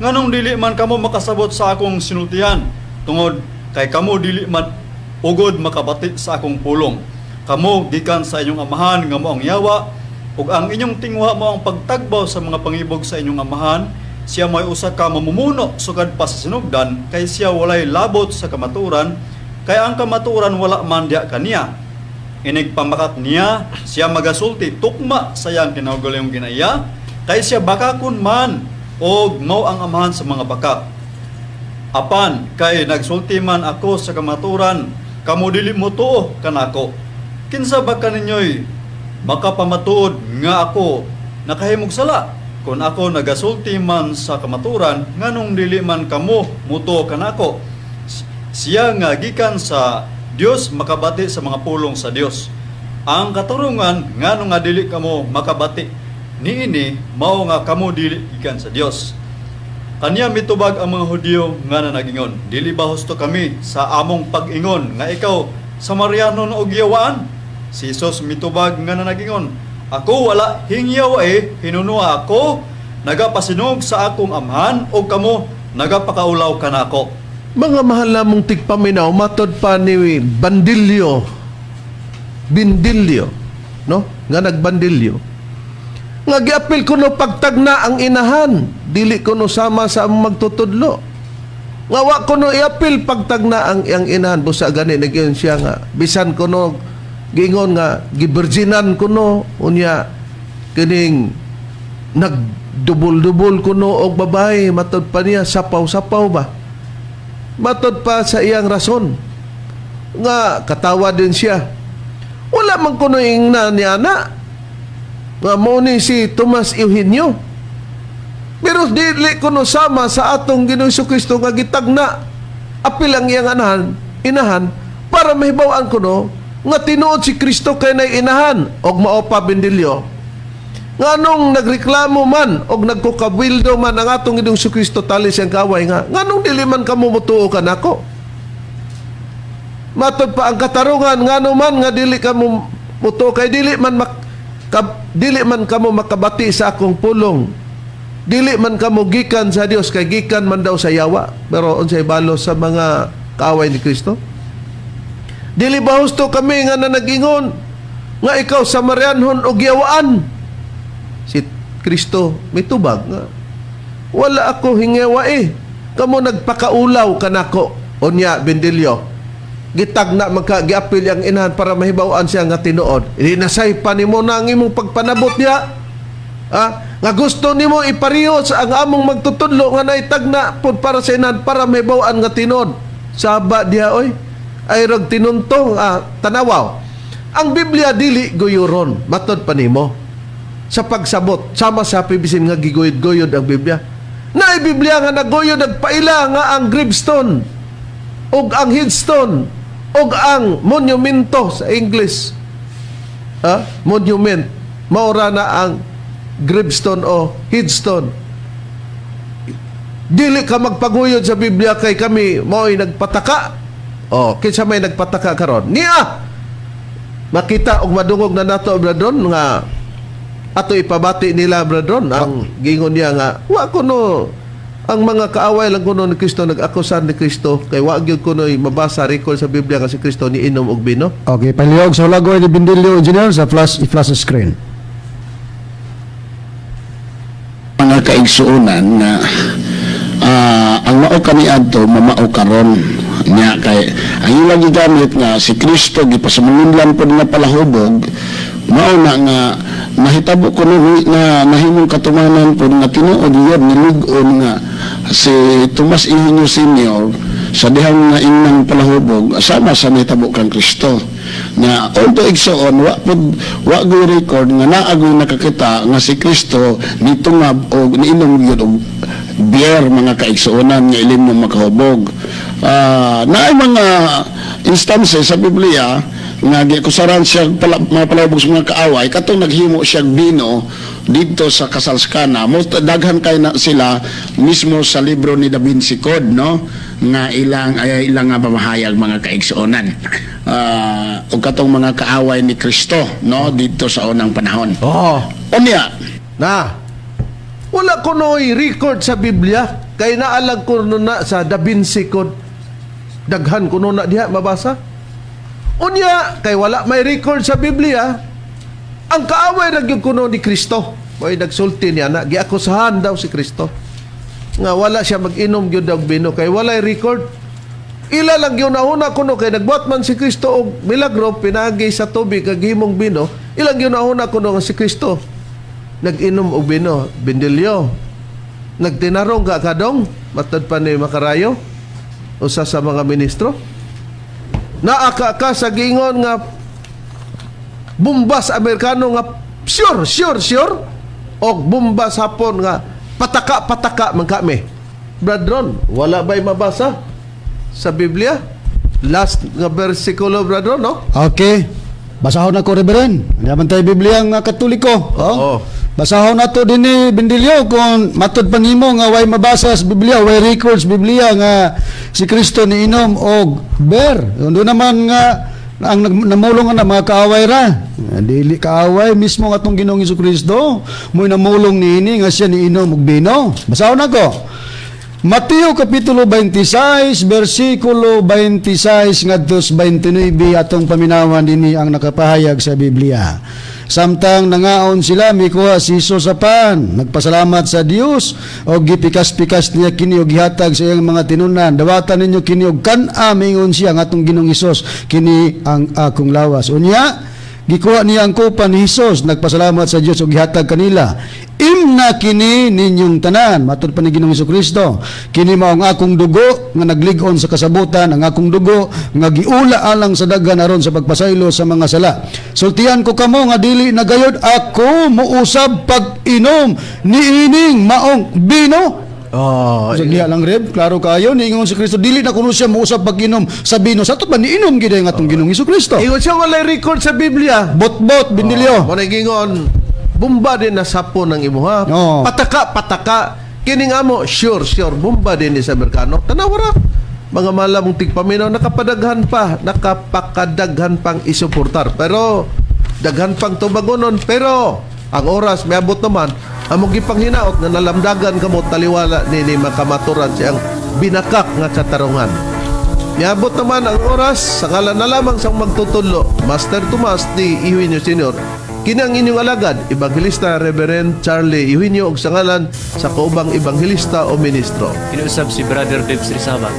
Nganong dili man kamo makasabot sa akong sinultihan, tungod kay kamo dili man ugod makabati sa akong pulong. Kamo gikan sa inyong amahan nga mao ang yawa, ug ang inyong tingwa mao ang pagtagbaw sa mga pangibog sa inyong amahan. Siya may usa ka mamumuno sugad pa sa sinugdan, kay siya walay labot sa kamaturan, kay ang kamaturan wala man diya kaniya. Inig pamakat niya, siya magasulti tukma sa iyang kinaugalingong ginaya, kay siya bakakon man, og mao ang amahan sa mga bakak. Apan kay nagsulti man ako sa kamaturan, kamo dili mo tuo kanako. Kinsa ba kaninyo'y makapamatuod nga ako nakahimog sala? Kung ako nagasulti man sa kamaturan, nganong dili man kamo mutuo kanako? Siya nga gikan sa Dios makabati sa mga pulong sa Dios. Ang katurungan nganong nga dili kamo makabati niini mao nga kamo dili gikan sa Dios. Kaniya mitubag ang mga Hudiyo nga nagingon, dili ba husto kami sa among pag-ingon nga ikaw Samariano og giyawaan? Si Jesus mitubag nga nagingon, ako wala hingyaw hinunua ako, nagapasinog sa akong amahan, o kamo nagapakaulaw kanako. Mga mahal namong tigpaminaw, matod pa ni Bandilyo, no? Nga nagbandilyo. Nga giapil kuno pagtagna ang inahan, dili kuno sama sa among magtutudlo. Nga wa kuno iapil pagtagna ang iyang inahan, busa gani nagyon siya nga bisan kuno gingon nga giberginan kuno unya kining nagdubol-dubol kuno og babae, matod pa niya sapaw-sapaw ba, matod pa sa iyang rason nga katawa din siya. Wala man kuno ingna ni ana. Nga mo ni si Tomas Eugenio. Pero dili kuno sama sa atong Ginoong Kristo nga gitagna. Apil ang iyang inahan para mahibaw-an kuno nga tinuod si Kristo kay nay inahan og maopa Bendilyo. Nganong nagreklamo man og nagkukabwildo man ang atong Ginoong Kristo tali siyang kaway nga nganong dili man kamo mutuo kanako? Matod pa ang katarungan ngano man nga dili kamo mutuo kay dili man kamo makabati sa akong pulong. Dili man kamo gikan sa Dios kay gikan man daw sa yawa. Pero unsay balo sa mga kaaway ni Kristo? Dili ba husto kami nga nanagingon nga ikaw Samarianhon og yawaan? Si Kristo may tubag nga wala ako hingewa kamo nagpakaulaw kanako. Unya Bendilyo gitagna magkagiapil ang inahan para mahibaw-an siya nga tinuod. Ininasay pa nimo na ang imong pagpanabot niya. Nga gusto nimo ipariyo sa ang among magtutudlo nga naitagna pud para sa inahan para mahibaw-an nga tinuod. Saba diha oy ay rog tinuntong tanawaw. Ang Biblia dili guyuron matod pa nimo. Sa pagsabot sama sa pibisin nga giguyod-guyod ang Biblia. Na Biblia nga naguyod nagpaila nga ang gravestone ug ang headstone ug ang monumento sa English. Monument maura na ang gravestone o headstone. Dili ka magpaguyod sa Biblia kay kami mao'y nagpataka. Kinsa may nagpataka karon? Niya makita og madungog na nato bradron nga ato ipabati nila bradron ang gingon niya nga wa kuno ang mga kaaway lang kuno ni Kristo nag-akusan ni Kristo kay wa gyud kuno mabasa record sa Biblia nga si Kristo niinom og bino. Okay, palihog sa hulagoy ni Bendilyo Engineer sa i-flash screen. Mga kaigsuonan na ang mao kami adto mamao karon nya kay ang ilang gigamit nga si Kristo gipasamunlan pod nga palahubog mao na nga mahitabo ko na nahimong katumanan pod nga tinuod yun nilig-on nga si Tomas Eugenio Sr. sa dihang nga inang palahubog sama sa mahitabo kang Kristo na although igsoon wa go record nga naagoy nakakita nga si Kristo nitungab og niinom gyud og beer mga kaigsuonan nga ilim mo makahubog. Naay mga instances sa Biblia nga giakusaran siya mga palahubog sa mga kaaway katong naghimo siya bino dito sa kasal sa Cana. Daghan kay na sila mismo sa libro ni Da Vinci Code, no, nga ilang nga pamahayag mga kaigsuonan o katong mga kaaway ni Kristo, no, dito sa unang panahon. Unya Na wala ko no'y record sa Biblia kay naalag ko na sa Da Vinci Code daghan ko na diha mabasa. Unya kay wala may record sa Biblia ang kaaway ra gyud kuno ni Kristo. Mo'y nagsulti niya na giakusahan daw si Kristo nga wala siya mag-inom gyud og bino kay walay record. Ila lang gyud nauna kuno kay nagbuhat man si Kristo og milagro pinagi sa tubig kag himong bino. Ilang gyud nauna kuno nga si Kristo nag-inom og bino. Bendilyo nagtinarong ka kadong matod pa ni Makarayo usa sa mga ministro naaka ka sa gingon nga bumbas Amerikano nga sure og bumbas Hapon nga pataka man kami. Bradron, wala ba'y mabasa sa Biblia? Last nga versikulo, bradron, no? Okay. Basahon ako, Reverend. Naman tayo Biblia nga Katoliko. Basahon na to din ni Bendilyo kung matod panimo nga way mabasa sa Biblia, way records Biblia nga si Kristo ni inom og beer. Doon naman nga ang namulong nga mga kaaway ra. Dili kaaway mismo nga atong Ginoong Jesucristo. Mo'y namulong niini nga siya ni inom og bino. Basahon ako. Mateo kapitulo 26 versikulo 26 ngadto 29 atong paminawan dinhi ang nakapahayag sa Biblia. Samtang nangaon sila mikuha si Hesus sa pan, nagpasalamat sa Dios og gipikas-pikas niya kini og gihatag sa iyang mga tinunan. Dawatan ninyo kini og kan-a mingon siya nga atong Ginoong Hesus, kini ang akong lawas. Unya Gikuha niya ang kupa ni Hesus, nagpasalamat sa Dios ug gihatag kanila. Imna kini ninyong tanan, matud pa ni Ginoong Hesukristo. Kini mao ang akong dugo nga naglig-on sa kasabutan, ang akong dugo nga giula alang sa daghan aron sa pagpasaylo sa mga sala. Sultian ko kamo nga dili nagayod ako muusab pag-inom niining maong bino. Oh, So diha lang Reb, klaro kayo ni Ginoong Hesukristo dili na kuno siya muusab pag-inom sa bino. Sa ba niinom gid ang atong Ginoong Hesukristo? ingon siya walay record sa Biblia. Bot-bot binilyo. Mo gingon, bomba din na sapo ng imuha. Oo. Pataka. Kining amo, sure, bomba din ni sa merkano. Tanawara. Mga malamong tigpaminaw, nakapakadaghan pang isuportar. Pero, daghan pang tubagonon. Pero, ang oras, may abot naman, among gipanghinaot nga nalamdagan kamo taliwala ni makamaturan siyang binakak nga sa tarungan. Niabot naman ang oras, sa ngalan na lamang sa magtutulo, Master Tomas D. Ihuinyo Sr., kinang inyong alagad, Evangelista Reverend Charlie Ihuinyo og sa ngalan sa kaubang Evangelista o Ministro. Kinausab si Brother Debs Rizaba.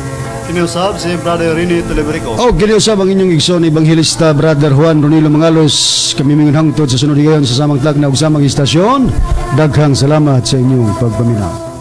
Kiniusab si Brother Rene Telebrico. O giniusab ang inyong igsoon Evangelista Brother Juan Ronilo Mangalos. Kami mingon hangtod sa sunod higayon sa samang tlag na ug samang istasyon. Daghang salamat sa inyong pagpaminaw.